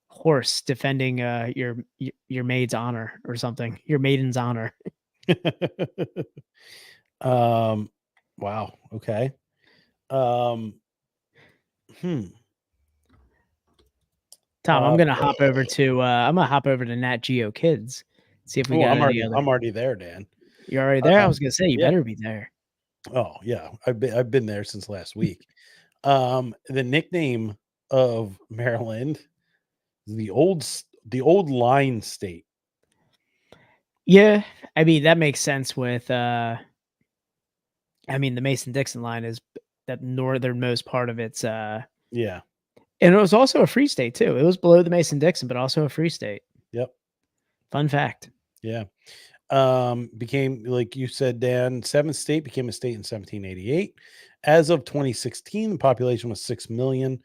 horse defending your maid's honor or something, your maiden's honor. Wow. Okay. Tom, I'm Uh, gonna hop over to Nat Geo Kids. See if we Oh, got I'm any other. already there, Dan. You're already there. I was gonna say you yeah. better be there. Oh, yeah. I've been there since last week. The nickname of Maryland is the old line state. Yeah, I mean that makes sense with I mean the Mason-Dixon line is that northernmost part of its Yeah. and it was also a free state too. It was below the Mason-Dixon, but also a free state. Yep. Fun fact. Yeah. Became, like you said, Dan, 7th state, became a state in 1788. As of 2016, the population was 6 million.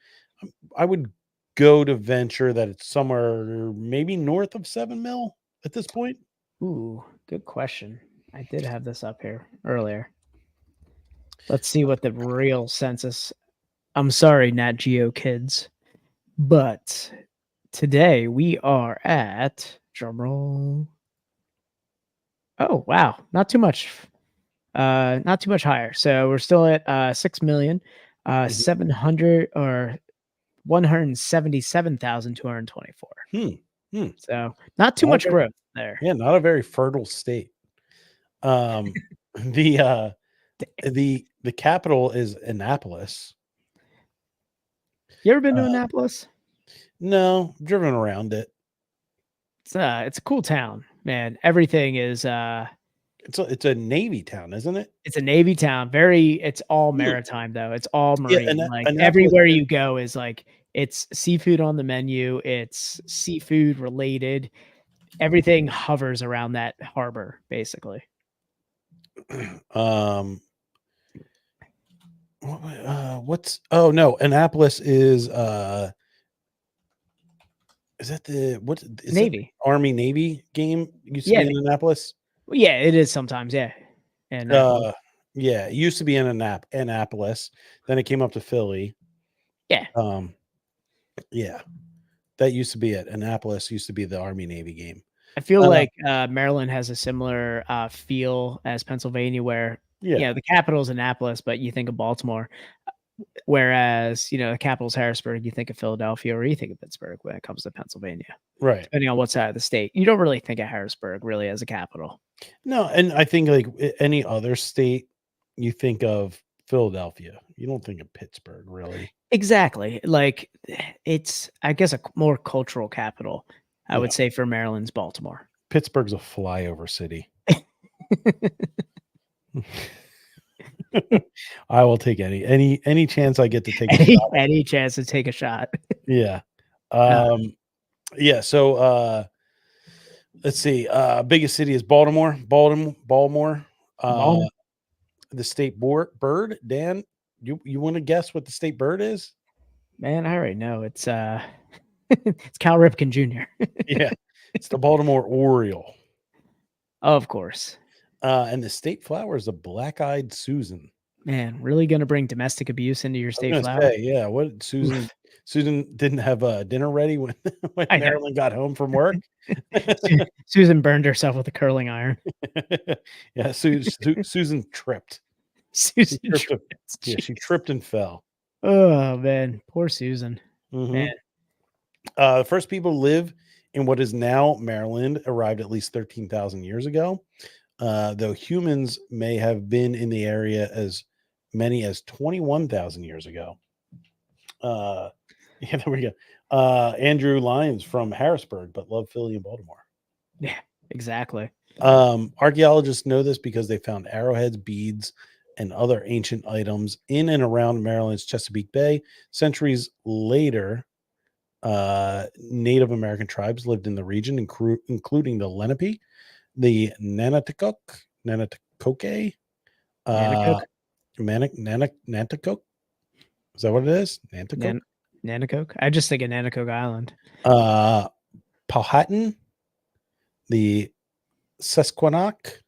I would go to venture that it's somewhere maybe north of 7 mil at this point. Ooh, good question. I did have this up here earlier. Let's see what the real census. I'm sorry, Nat Geo Kids, but today we are at drumroll. Oh wow, not too much higher. So we're still at 6 million, 700 or 177,224. So not too much growth there. Yeah, not a very fertile state. The capital is Annapolis. You ever been to Annapolis? No, driven around it. It's a cool town, man. Everything is It's a Navy town, isn't it? it's a Navy town. It's all maritime though. It's all marine. Like Annapolis- everywhere you go is like it's seafood on the menu. It's seafood related. Everything hovers around that harbor, basically. Oh no, Annapolis is that is Navy. that Army Navy game used to Yeah. be in Annapolis? Well, yeah, it is sometimes, yeah. And Yeah, it used to be in Annapolis, then it came up to Philly. Yeah. Yeah, that used to be it. Annapolis used to be the Army Navy game. I feel like Maryland has a similar feel as Pennsylvania, where the capital is Annapolis, but you think of Baltimore. Whereas, the capital's Harrisburg, you think of Philadelphia, or you think of Pittsburgh when it comes to Pennsylvania. Right. Depending on what side of the state. You don't really think of Harrisburg really as a capital. No, and I think like any other state, you think of Philadelphia. You don't think of Pittsburgh, really. Exactly. Like it's, I guess, a more cultural capital, I would say, for Maryland's Baltimore. Pittsburgh's a flyover city. I will take any chance I get to take a shot. Any chance to take a shot. Yeah. No. Yeah, so let's see. Biggest city is Baltimore. Baltimore. Baltimore. The state bird, Dan, you want to guess what the state bird is? Man, I already know. It's it's Cal Ripken Jr. Yeah. It's the Baltimore Oriole. Of course. And the state flower is a black-eyed Susan. Man, really gonna bring domestic abuse into your I was state gonna flower? say, yeah, what Susan didn't have dinner ready when, when I know. Marilyn got home from work. Susan burned herself with a curling iron. Yeah, Susan tripped. Susan tripped. Yeah, she tripped and fell. Oh man, poor Susan. Mhm. Man. The first people to live in what is now Maryland arrived at least 13,000 years ago, though humans may have been in the area as many as 21,000 years ago. Yeah, there we go. Andrew Lyons from Harrisburg, but love Philly and Baltimore. Yeah, exactly. Archaeologists know this because they found arrowheads, beads, and other ancient items in and around Maryland's Chesapeake Bay. Centuries later, Native American tribes lived in the region, including the Lenape, the Nanticoke, Nanticoke. Is that what it is? Nanticoke? Nanticoke? I just think of Nanticoke Island. Powhatan, the Susquehannock,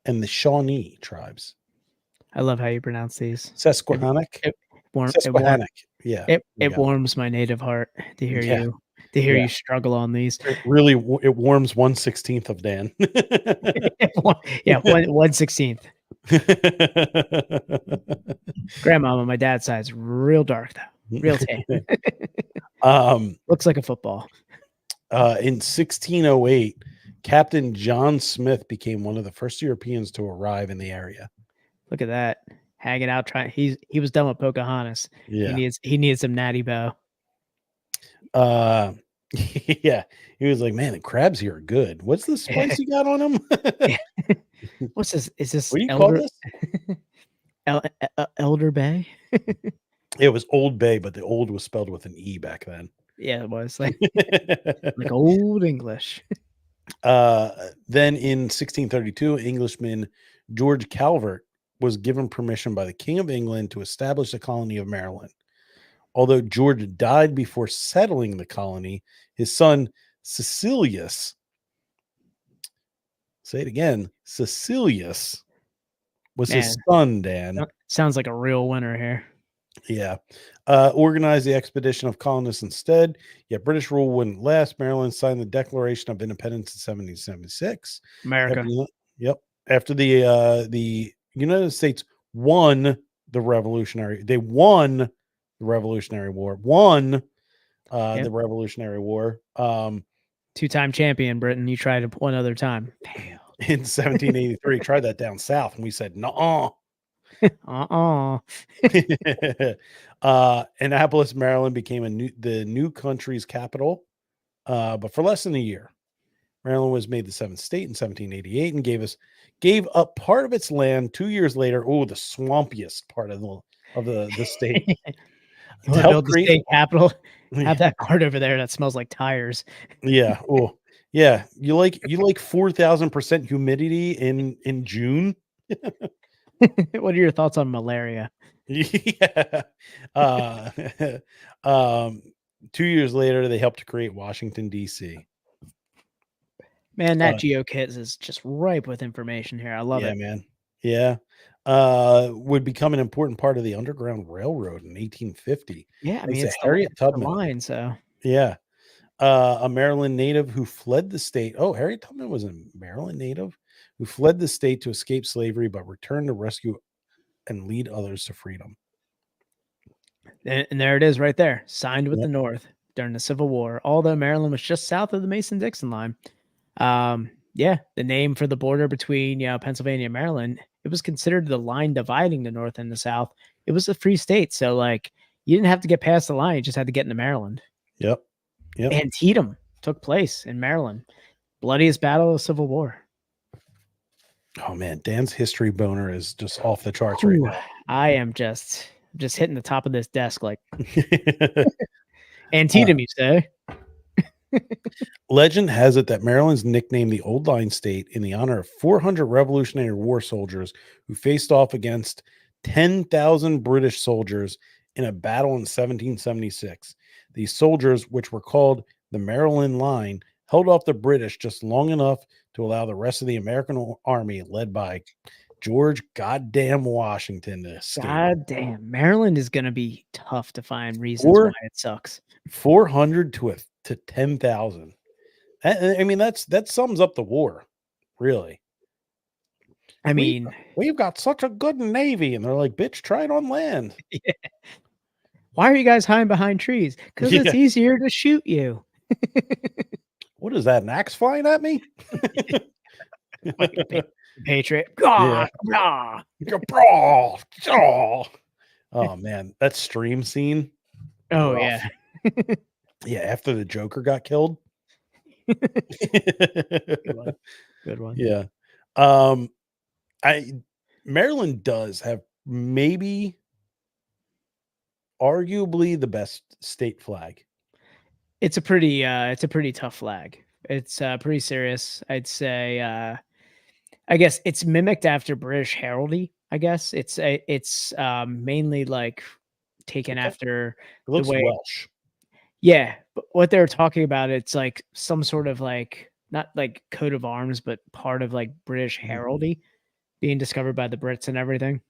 and the Shawnee tribes. I love how you pronounce these. Susquehannock. Yeah. It warms my native heart to hear you struggle on these. It really it warms 1/16 of Dan. Yeah, 1/16. Grandma on my dad's side is real dark though. Real tan. Looks like a football. In 1608, Captain John Smith became one of the first Europeans to arrive in the area. Look at that. Hanging out he was done with Pocahontas. Yeah. He needs some natty bow. Yeah. He was like, man, the crabs here are good. What's the spice you got on them? What's this? Is this What do you call this? Elder Bay? It was Old Bay, but the old was spelled with an E back then. Yeah, it was like old English. Then in 1632, Englishman George Calvert was given permission by the King of England to establish a colony of Maryland. Although George died before settling the colony, his son Cecilius, say it again, Cecilius was his son, Dan. Sounds like a real winner here. Yeah. Organized the expedition of colonists instead, yet British rule wouldn't last. Maryland signed the Declaration of Independence in 1776. America. After the United States won the Revolutionary War. The Revolutionary War. Two-time champion, Britain. You tried it one other time. Damn. In 1783, tried that down south, and we said, no. Annapolis, Maryland became the new country's capital, but for less than a year. Maryland was made the seventh state in 1788 and gave up part of its land 2 years later. Oh, the swampiest part of the state. You want to build the state capital? Have that part over there that smells like tires. Yeah. Oh, yeah. You like 4,000% humidity in June. What are your thoughts on malaria? Yeah. 2 years later, they helped to create Washington, D.C. Man, that GeoKit is just ripe with information here. I love it. Man. Yeah. Would become an important part of the Underground Railroad in 1850. Yeah, I mean, it's Harriet Tubman line, so yeah. A Maryland native who fled the state. Oh, Harriet Tubman was a Maryland native who fled the state to escape slavery, but returned to rescue and lead others to freedom. And there it is right there. Signed with the North during the Civil War, although Maryland was just south of the Mason-Dixon line. The name for the border between Pennsylvania and Maryland, it was considered the line dividing the North and the South. It was a free state, so like you didn't have to get past the line; you just had to get into Maryland. Yep. Antietam took place in Maryland, bloodiest battle of the Civil War. Oh man, Dan's history boner is just off the charts right Ooh, now. I am just hitting the top of this desk like Uh, Antietam, you say? Legend has it that Maryland's nicknamed the Old Line State in the honor of 400 Revolutionary War soldiers who faced off against 10,000 British soldiers in a battle in 1776. These soldiers, which were called the Maryland Line, held off the British just long enough to allow the rest of the American army, led by George Goddamn Washington, to escape. God damn, Maryland is gonna be tough to find reasons Or- why it sucks. 400 to 10,000. I mean, that sums up the war, really. I mean, We've got such a good navy, and they're like, "Bitch, try it on land." why are you guys hiding behind trees? Because it's Yeah. easier to shoot you. What is that? An axe flying at me? Patriot. Yeah. Gah, Oh man, that stream scene. Oh rough. yeah. Yeah, after the Joker got killed. Good one. Good one. Yeah. Maryland does have maybe arguably the best state flag. It's a pretty tough flag. It's pretty serious. I'd say I guess it's mimicked after British heraldry. I guess it's mainly like taken Okay. after It looks way- Welsh. yeah, but what they're talking about, it's like some sort of like not like coat of arms, but part of like British Mhm. heraldry being discovered by the Brits and everything.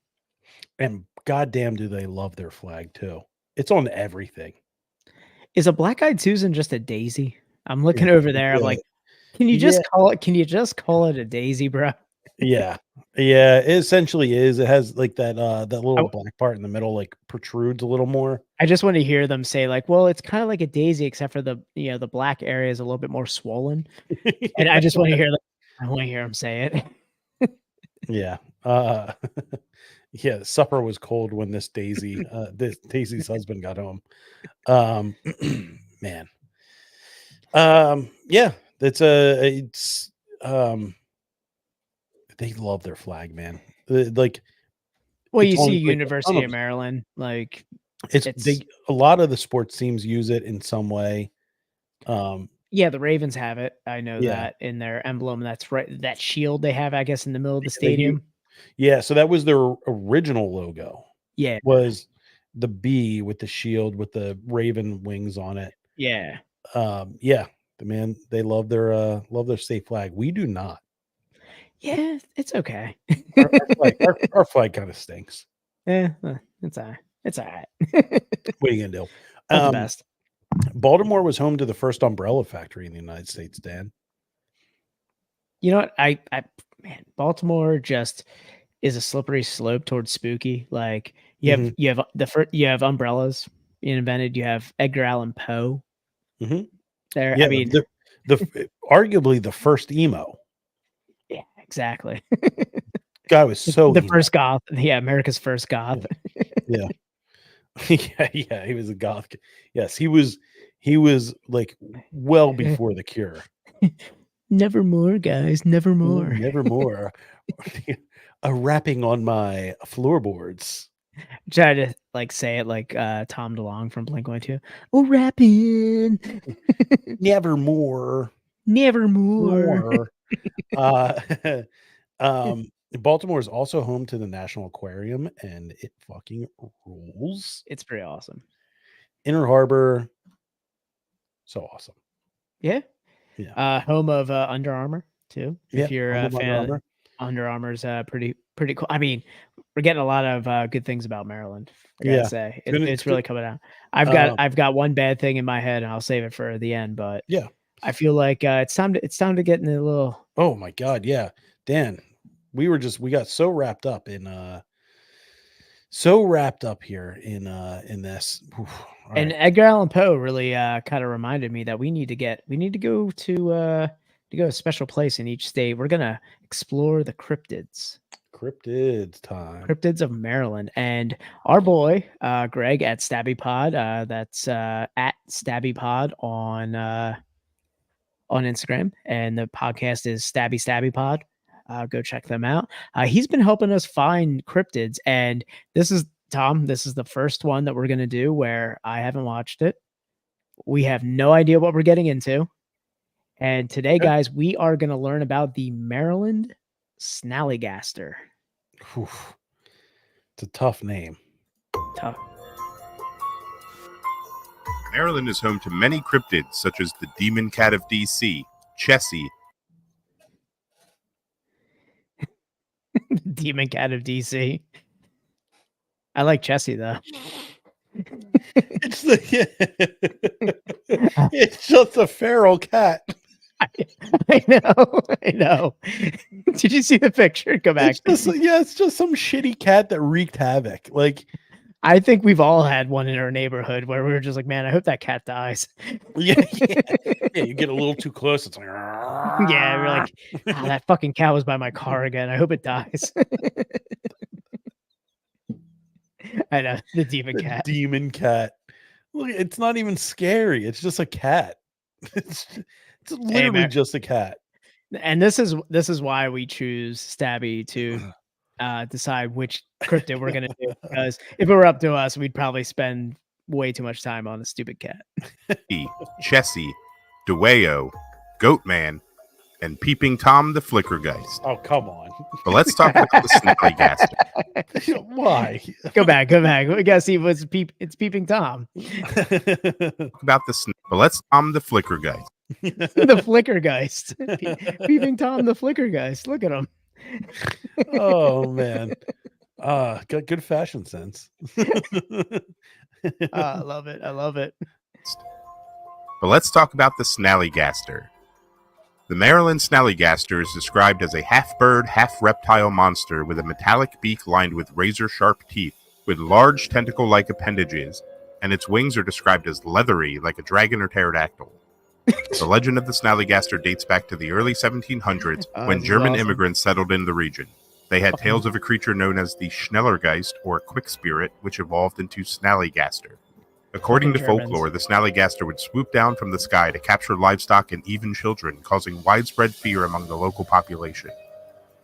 And goddamn, do they love their flag too? It's on everything. Is a black-eyed Susan just a daisy? I'm looking over there. I'm Yeah. like, can you just call it? Can you just call it a daisy, bro? Yeah. Yeah. It essentially is. It has like that little black part in the middle, like protrudes a little more. I just want to hear them say like, well, it's kind of like a daisy, except for the the black area is a little bit more swollen. And I just want to hear them say it. Yeah. Yeah, supper was cold when this Daisy's husband got home. Man. Yeah, it's they love their flag, man. Like, Well, it's you on, see like, a ton University of- of Maryland, like it's a lot of the sports teams use it in some way. yeah, the Ravens have it. I know Yeah. that in their emblem. That's right. That shield they have, I guess, in the middle of the Yeah, they do. stadium. Yeah, so that was their original logo. Yeah. Was the bee with the shield with the raven wings on it. Yeah. Yeah, they love their state flag. We do not. Yeah, it's okay. Our flag kind of stinks. Yeah, it's all right. It's all right. What are you gonna do? Not the best. Baltimore was home to the first umbrella factory in the United States, Dan. You know what? Man, Baltimore just is a slippery slope towards spooky. Like you have umbrellas being invented. You have Edgar Allan Poe. Mhm. There, Yeah, I mean, the arguably the first emo yeah, exactly. guy was so the emo. first goth. Yeah, America's first goth. Yeah, he was a goth. Yes, he was like well before the Cure. Nevermore, guys. Nevermore. Nevermore. Rapping on my floorboards. Try to like say it like Tom DeLonge from Blink-182. Oh, rapping. Nevermore. Nevermore. Baltimore is also home to the National Aquarium, and it fucking rules. It's pretty awesome. Inner Harbor, so awesome. Yeah. Yeah. Home of Under Armour too. Yeah, If you're home a of Under fan, Armour. Under Armour's pretty cool. I mean, we're getting a lot of good things about Maryland. I gotta Yeah. say, It's it's good. really coming out. I've got one bad thing in my head, and I'll save it for the end. But Yeah. I feel like it's time to get in a little. Oh my God, yeah, Dan, we got so wrapped up in here in this. Oof, all And right. Edgar Allan Poe really kind of reminded me that we need to go to a special place in each state. We're gonna explore the cryptids. Cryptids time. Cryptids of Maryland, and our boy Greg at Stabby Pod. That's at Stabby Pod on Instagram, and the podcast is Stabby Pod. Go check them out. He's been helping us find cryptids, and this is Tom. This is the first one that we're gonna do where I haven't watched it. We have no idea what we're getting into. And today, Okay. guys, we are gonna learn about the Maryland Snallygaster. Whew. It's a tough name. Tough. Maryland is home to many cryptids such as the Demon Cat of DC, Chessie, Demon Cat of DC. I like Chessie though. It's it's just a feral cat. I know. I know. Did you see the picture? Go back. It's just some shitty cat that wreaked havoc. Like, I think we've all had one in our neighborhood where we were just like, man, I hope that cat dies. yeah, you get a little too close. It's like, Yeah, we're like, "Oh, that fucking cat was by my car again. I hope it dies." I know, the demon the cat. demon cat. Look, it's not even scary. It's just a cat. It's literally man. just a cat. And this is why we choose Stabby to decide which cryptid we're gonna do. Because if it were up to us, we'd probably spend way too much time on the stupid cat. Chessie, Deweo, Goatman, and Peeping Tom the Flickergeist. Oh, come on. But let's talk about the Snallygaster. Why? Go back. We gotta see what's it's Peeping Tom. But let's Tom the Flickergeist. The Flickergeist. Peeping Tom the Flickergeist. Look at him. Oh man. Got good fashion sense. I love it. I love it. But let's talk about the Snallygaster. The Maryland Snallygaster is described as a half-bird, half-reptile monster with a metallic beak lined with razor-sharp teeth, with large tentacle-like appendages, and its wings are described as leathery like a dragon or pterodactyl. The legend of the Snallygaster dates back to the early 1700s when this is German awesome. immigrants settled in the region. They had tales of a creature known as the Schnellergeist, or Quick Spirit, which evolved into Snallygaster. According to Fucking Germans. folklore, the Snallygaster would swoop down from the sky to capture livestock and even children, causing widespread fear among the local population.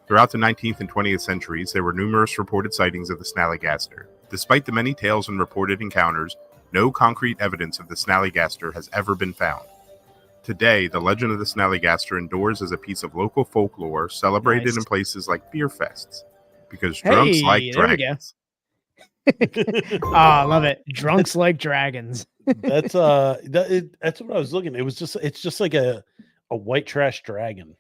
Throughout the 19th and 20th centuries, there were numerous reported sightings of the Snallygaster. Despite the many tales and reported encounters, no concrete evidence of the Snallygaster has ever been found. Today, the legend of the Snallygaster endures as a piece of local folklore celebrated Nice. in places like beer fests, because drunks Hey, like there we go. dragons. Oh, I love it. Drunks like dragons. That's that's what I was looking. It's just like a white trash dragon.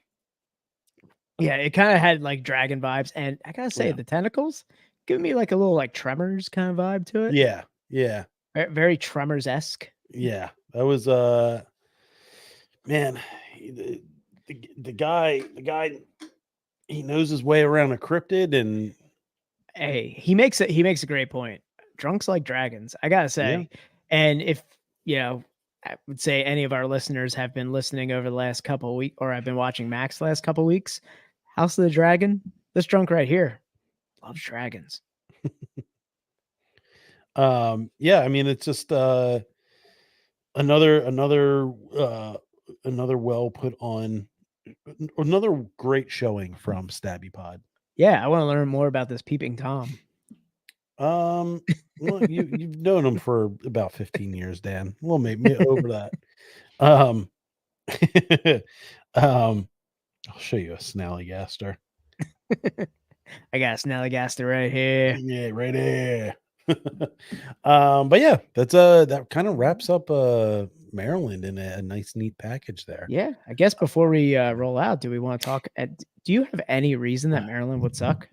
Yeah, it kind of had like dragon vibes, and I gotta say, Yeah. the tentacles give me like a little like Tremors kind of vibe to it. Yeah. Very Tremors esque. Yeah. That was man, the guy he knows his way around a cryptid, and Hey, he makes a great point. Drunks like dragons, I gotta say. And if I would say any of our listeners have been listening over the last couple of weeks, or I've been watching Max the last couple of weeks, House of the Dragon, this drunk right here loves dragons. yeah, I mean, it's just another well put on, another great showing from Stabby Pod. Yeah, I want to learn more about this Peeping Tom. Well, you've known him for about 15 years, Dan. Well, maybe over that. I'll show you a Snallygaster. I got a Snallygaster right here. Yeah, right there. But yeah, that's that kind of wraps up Maryland in a nice, neat package there. Yeah, I guess before we roll out, do we want to talk? Do you have any reason that Maryland would suck?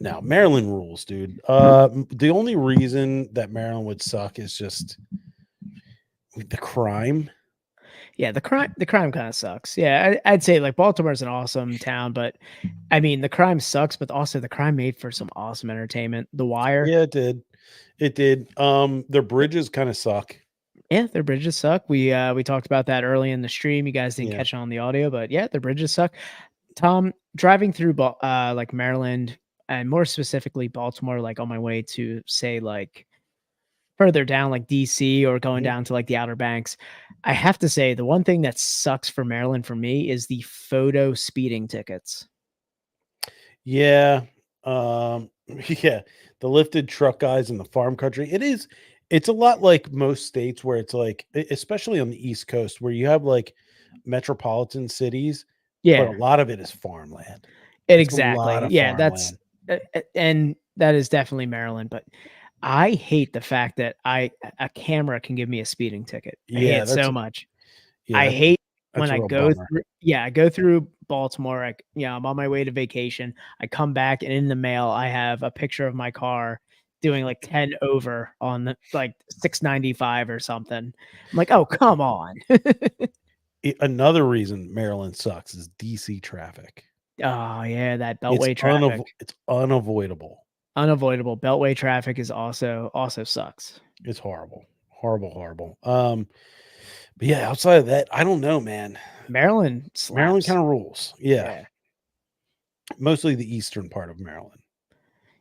Now, Maryland rules, dude. The only reason that Maryland would suck is just the crime. Yeah, the crime kind of sucks. Yeah, I'd say like Baltimore's an awesome town, but I mean the crime sucks, but also the crime made for some awesome entertainment. The Wire. Yeah, it did. Their bridges kind of suck. Yeah, their bridges suck. We talked about that early in the stream. You guys didn't Yeah. catch it on the audio, but yeah, their bridges suck. Tom, driving through like Maryland and more specifically Baltimore, like on my way to say like further down like DC or going Mhm. down to like the Outer Banks, I have to say the one thing that sucks for Maryland for me is the photo speeding tickets. Yeah. Yeah. The lifted truck guys in the farm country. It's a lot like most states where it's like, especially on the East Coast, where you have like metropolitan cities, but Yeah, a lot of it is farmland. It's a exactly. lot of Yeah, that's farmland. and that is definitely Maryland. But I hate the fact that a camera can give me a speeding ticket. I hate Yeah, it so that's much. yeah, I hate that's when a I real go bummer. through yeah, I go through Baltimore, I'm on my way to vacation. I come back and in the mail I have a picture of my car doing like 10 over on the like 695 or something. I'm like, "Oh, come on." Another reason Maryland sucks is DC traffic. Oh, yeah, that beltway traffic. It's unavoidable. Unavoidable. Beltway traffic is also sucks. It's horrible. Horrible, horrible. But yeah, outside of that, I don't know, man. Maryland Maryland slaps. kind of rules. Yeah. Yeah. Mostly the eastern part of Maryland.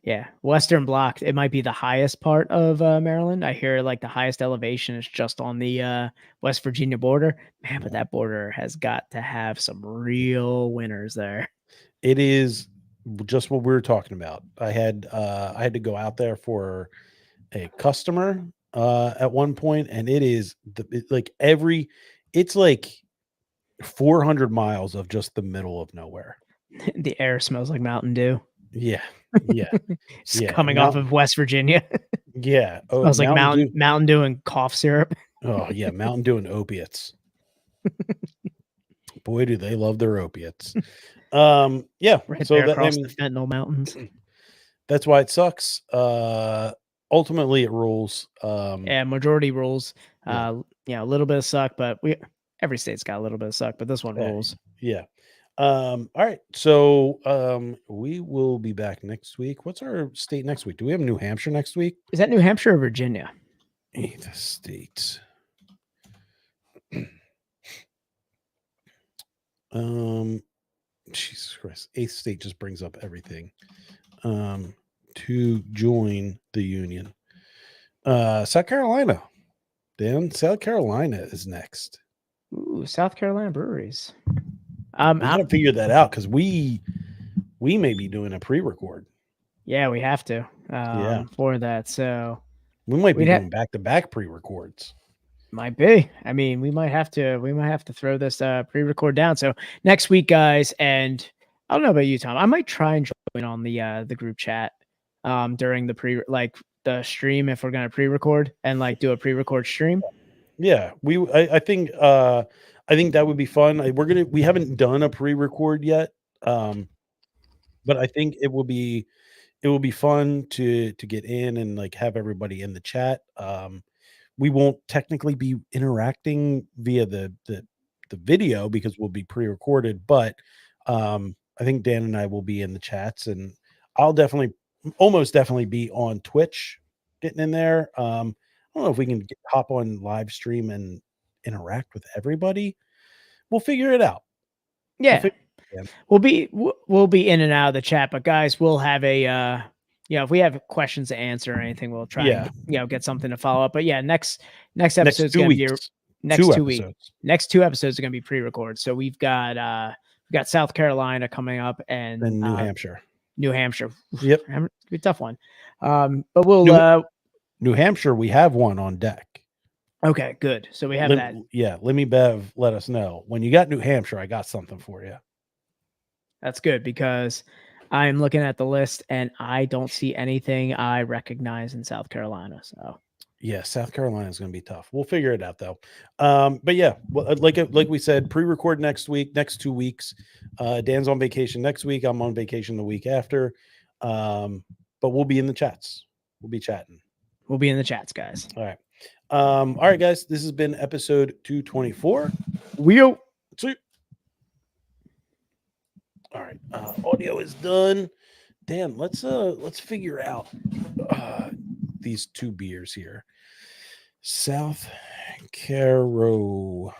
Yeah, Western Block, it might be the highest part of Maryland. I hear like the highest elevation is just on the West Virginia border. Man, but that border has got to have some real winners there. It is just what we were talking about. I had to go out there for a customer at one point, and it's like 400 miles of just the middle of nowhere. The air smells like Mountain Dew. Yeah. Yeah. Just Yeah. coming off of West Virginia. Yeah. Oh, Smells like Mountain Dew. Mountain Dew and cough syrup. Oh, yeah. Mountain Dew and opiates. Boy, do they love their opiates. Yeah. Right So there that, across the fentanyl mountains. that's why it sucks. Ultimately it rules. Yeah, majority rules. Yeah. A little bit of suck, but every state's got a little bit of suck, but this one rules. Yeah. All right. So we will be back next week. What's our state next week? Do we have New Hampshire next week? Is that New Hampshire or Virginia? Eighth state. Jesus Christ. Eighth state just brings up everything. To join the union. South Carolina. Dan, South Carolina is next. Ooh, South Carolina breweries. We gotta figure that out because we may be doing a pre-record. Yeah, we have to for that. So we might be we'd doing back-to-back pre-records. Might be. I mean, we might have to throw this pre-record down. So next week, guys, and I don't know about you, Tom. I might try and join on the group chat during the the stream if we're gonna pre-record and like do a pre-record stream. Yeah, I think that would be fun. We haven't done a pre-record yet, but I think it will be fun to get in and like have everybody in the chat. We won't technically be interacting via the video because we'll be pre-recorded, but I think Dan and I will be in the chats, and I'll almost definitely be on Twitch getting in there. I don't know if we can hop on live stream and interact with everybody. We'll figure it out. Yeah. We'll be in and out of the chat, but guys, we'll have a if we have questions to answer or anything, we'll try and get something to follow up. But yeah, next episode is going to be next 2 weeks. Next 2 episodes are going to be pre-recorded. So we've got South Carolina coming up and New Hampshire. New Hampshire. Yep. It's gonna be a tough one. But we'll New Hampshire, we have one on deck. Okay, good. So we have that. Yeah, let me Bev let us know. When you got New Hampshire, I got something for you. That's good because I'm looking at the list and I don't see anything I recognize in South Carolina. So yeah, South Carolina is going to be tough. We'll figure it out though. But yeah, like we said, pre-record next week, next 2 weeks. Dan's on vacation next week. I'm on vacation the week after. But we'll be in the chats. We'll be chatting. We'll be in the chats, guys. All right. All right, guys. This has been episode 224. See. All right. Audio is done. Dan, let's figure out these 2 beers here. South Carolina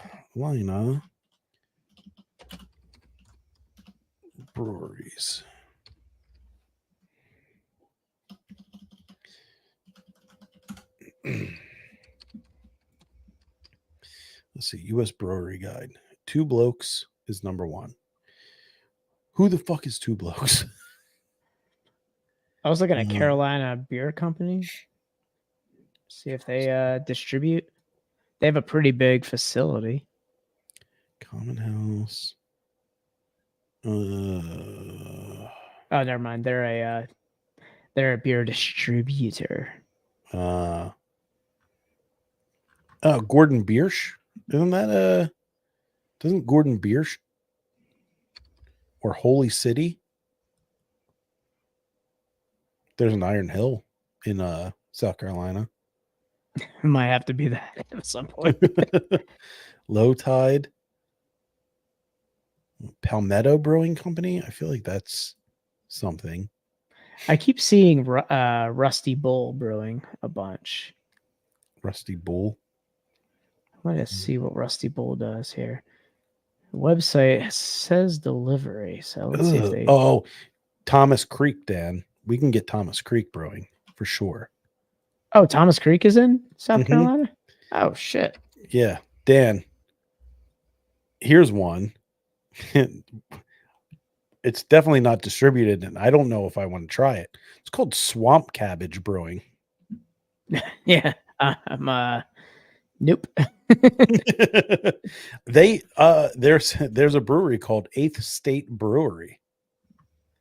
breweries. Let's see. U.S. Brewery Guide. 2 Blokes is number 1. Who the fuck is 2 Blokes? I was looking at Mhm. Carolina Beer Company. See if they distribute. They have a pretty big facility. Common House. Oh, never mind. They're a beer distributor. Gordon Biersch. Isn't that doesn't Gordon Biersch or Holy City? There's an Iron Hill in South Carolina. Might have to be that at some point. Low Tide. Palmetto Brewing Company. I feel like that's something. I keep seeing Rusty Bull Brewing a bunch. Rusty Bull. Let us see what Rusty Bull does here. The website says delivery, so let's see if they. Oh, Thomas Creek, Dan. We can get Thomas Creek Brewing for sure. Oh, Thomas Creek is in South Mhm. Carolina? Oh, shit. Yeah, Dan. Here's one. It's definitely not distributed, and I don't know if I want to try it. It's called Swamp Cabbage Brewing. Yeah. I'm nope. There's a brewery called Eighth State Brewery.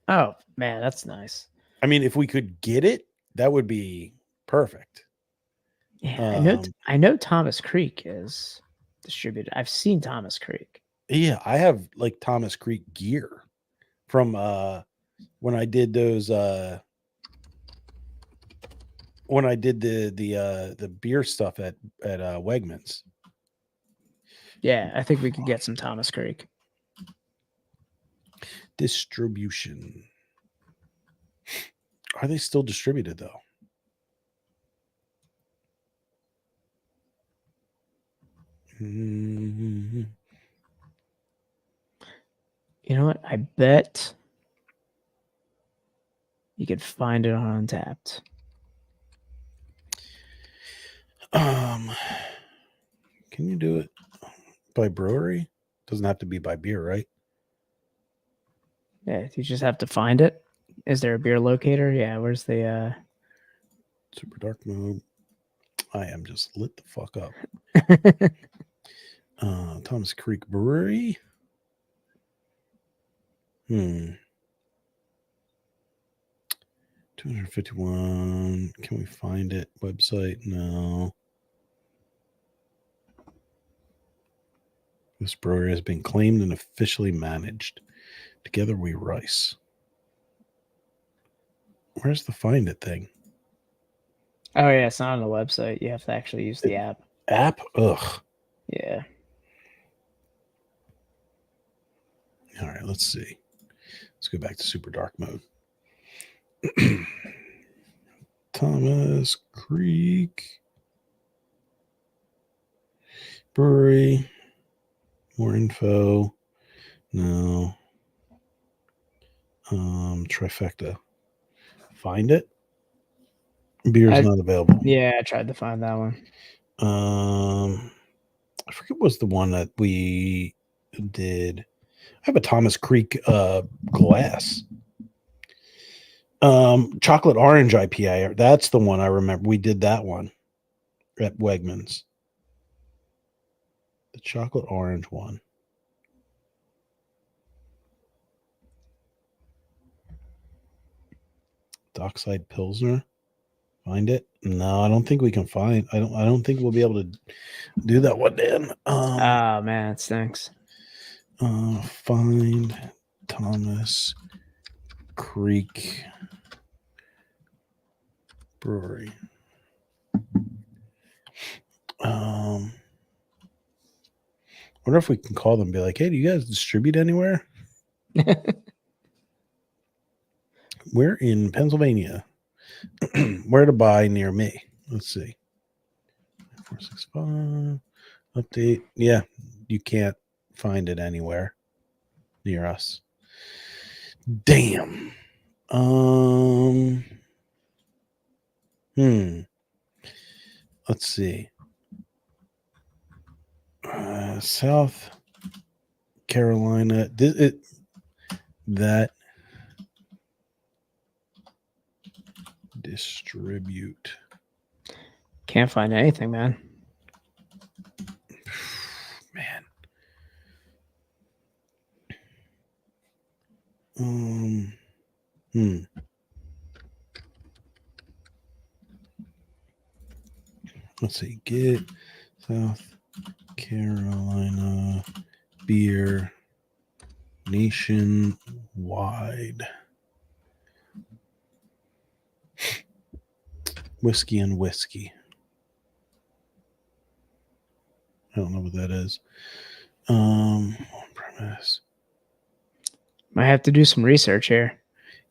Oh, man, that's nice. I mean, if we could get it, that would be perfect. Yeah, I know Thomas Creek is distributed. I've seen Thomas Creek. Yeah, I have like Thomas Creek gear from when I did those when I did the beer stuff at Wegmans. Yeah, I think we could get some Thomas Creek. Distribution. Are they still distributed though? Mm-hmm. You know what? I bet you could find it on Untapped. Can you do it by brewery? Doesn't have to be by beer, right? Yeah, you just have to find it. Is there a beer locator? Yeah, where's the Super dark mode. I am just lit the fuck up. Thomas Creek Brewery. 251. Can we find it? Website? No. This brewery has been claimed and officially managed. Together we rice. Where's the find it thing? Oh yeah, it's not on the website. You have to actually use the app. App? Ugh. Yeah. All right, let's see. Let's go back to super dark mode. Thomas Creek Brewery. More info. No. Trifecta. Find it. Beer's not available. Yeah, I tried to find that one. I forget what was the one that we did. I have a Thomas Creek glass. Chocolate orange IPA. That's the one I remember. We did that one at Wegmans. The chocolate orange one. Dockside Pilsner. Find it? No, I don't think we can find. I don't think we'll be able to do that one, Dan. Oh man, it stinks. Find Thomas Creek Brewery. Wonder if we can call them and be like, hey, do you guys distribute anywhere? We're in Pennsylvania. Where to buy near me? Let's see. 465 update. Yeah, you can't find it anywhere near us. Damn. Let's see. South Carolina. That distribute. Can't find anything, man. Man. Let's see. Get South Carolina beer nationwide. Whiskey and whiskey. I don't know what that is. On premise. Might have to do some research here.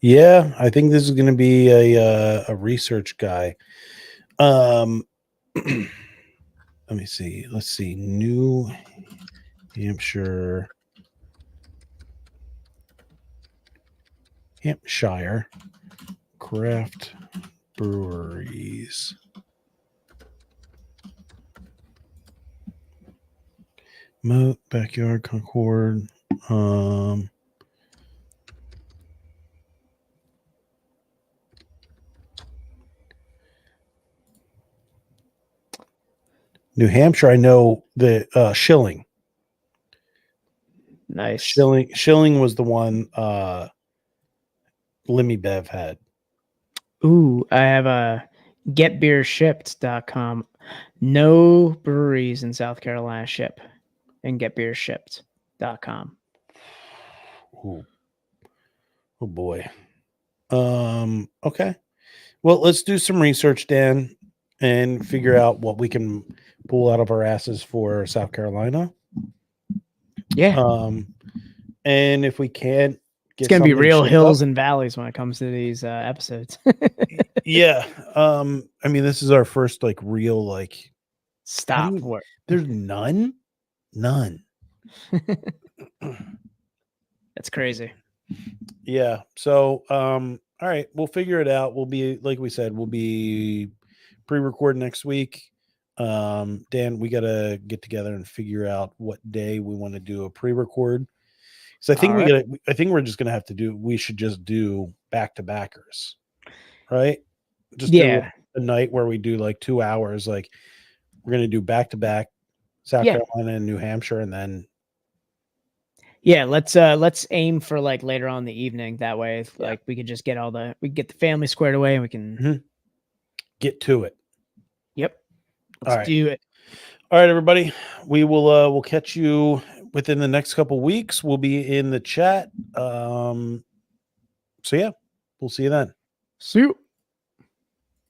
Yeah, I think this is going to be a research guy. Let me see. Let's see. New Hampshire craft breweries. Moat, Backyard, Concord. New Hampshire, I know the Schilling. Nice. Schilling was the one Limmy Bev had. Ooh, I have a getbeershipped.com. No breweries in South Carolina ship and getbeershipped.com. Ooh. Oh boy. Okay. Well, let's do some research, Dan, and figure out what we can pull out of our asses for South Carolina. Yeah. And if we can't It's going to be something real shipped hills up- and valleys when it comes to these episodes. Yeah. I mean, this is our first like real like Stop. you- Work. there's none. That's crazy. Yeah. So all right, we'll figure it out. We'll be like we said, we'll be pre-record next week. Dan, we gotta get together and figure out what day we want to do a pre-record. So I think All right. I think we're just gonna have to we should just do back-to-backers, right? Just do Yeah. a night where we do like 2 hours. Like we're gonna do back-to-back South Yeah. Carolina and New Hampshire, and then Yeah, let's aim for like later on in the evening. That way, like we could just get we get the family squared away and we can get to it. Yep. All Let's right. do it. All right, everybody. We will we'll catch you within the next couple weeks. We'll be in the chat. So yeah, we'll see you then. See you.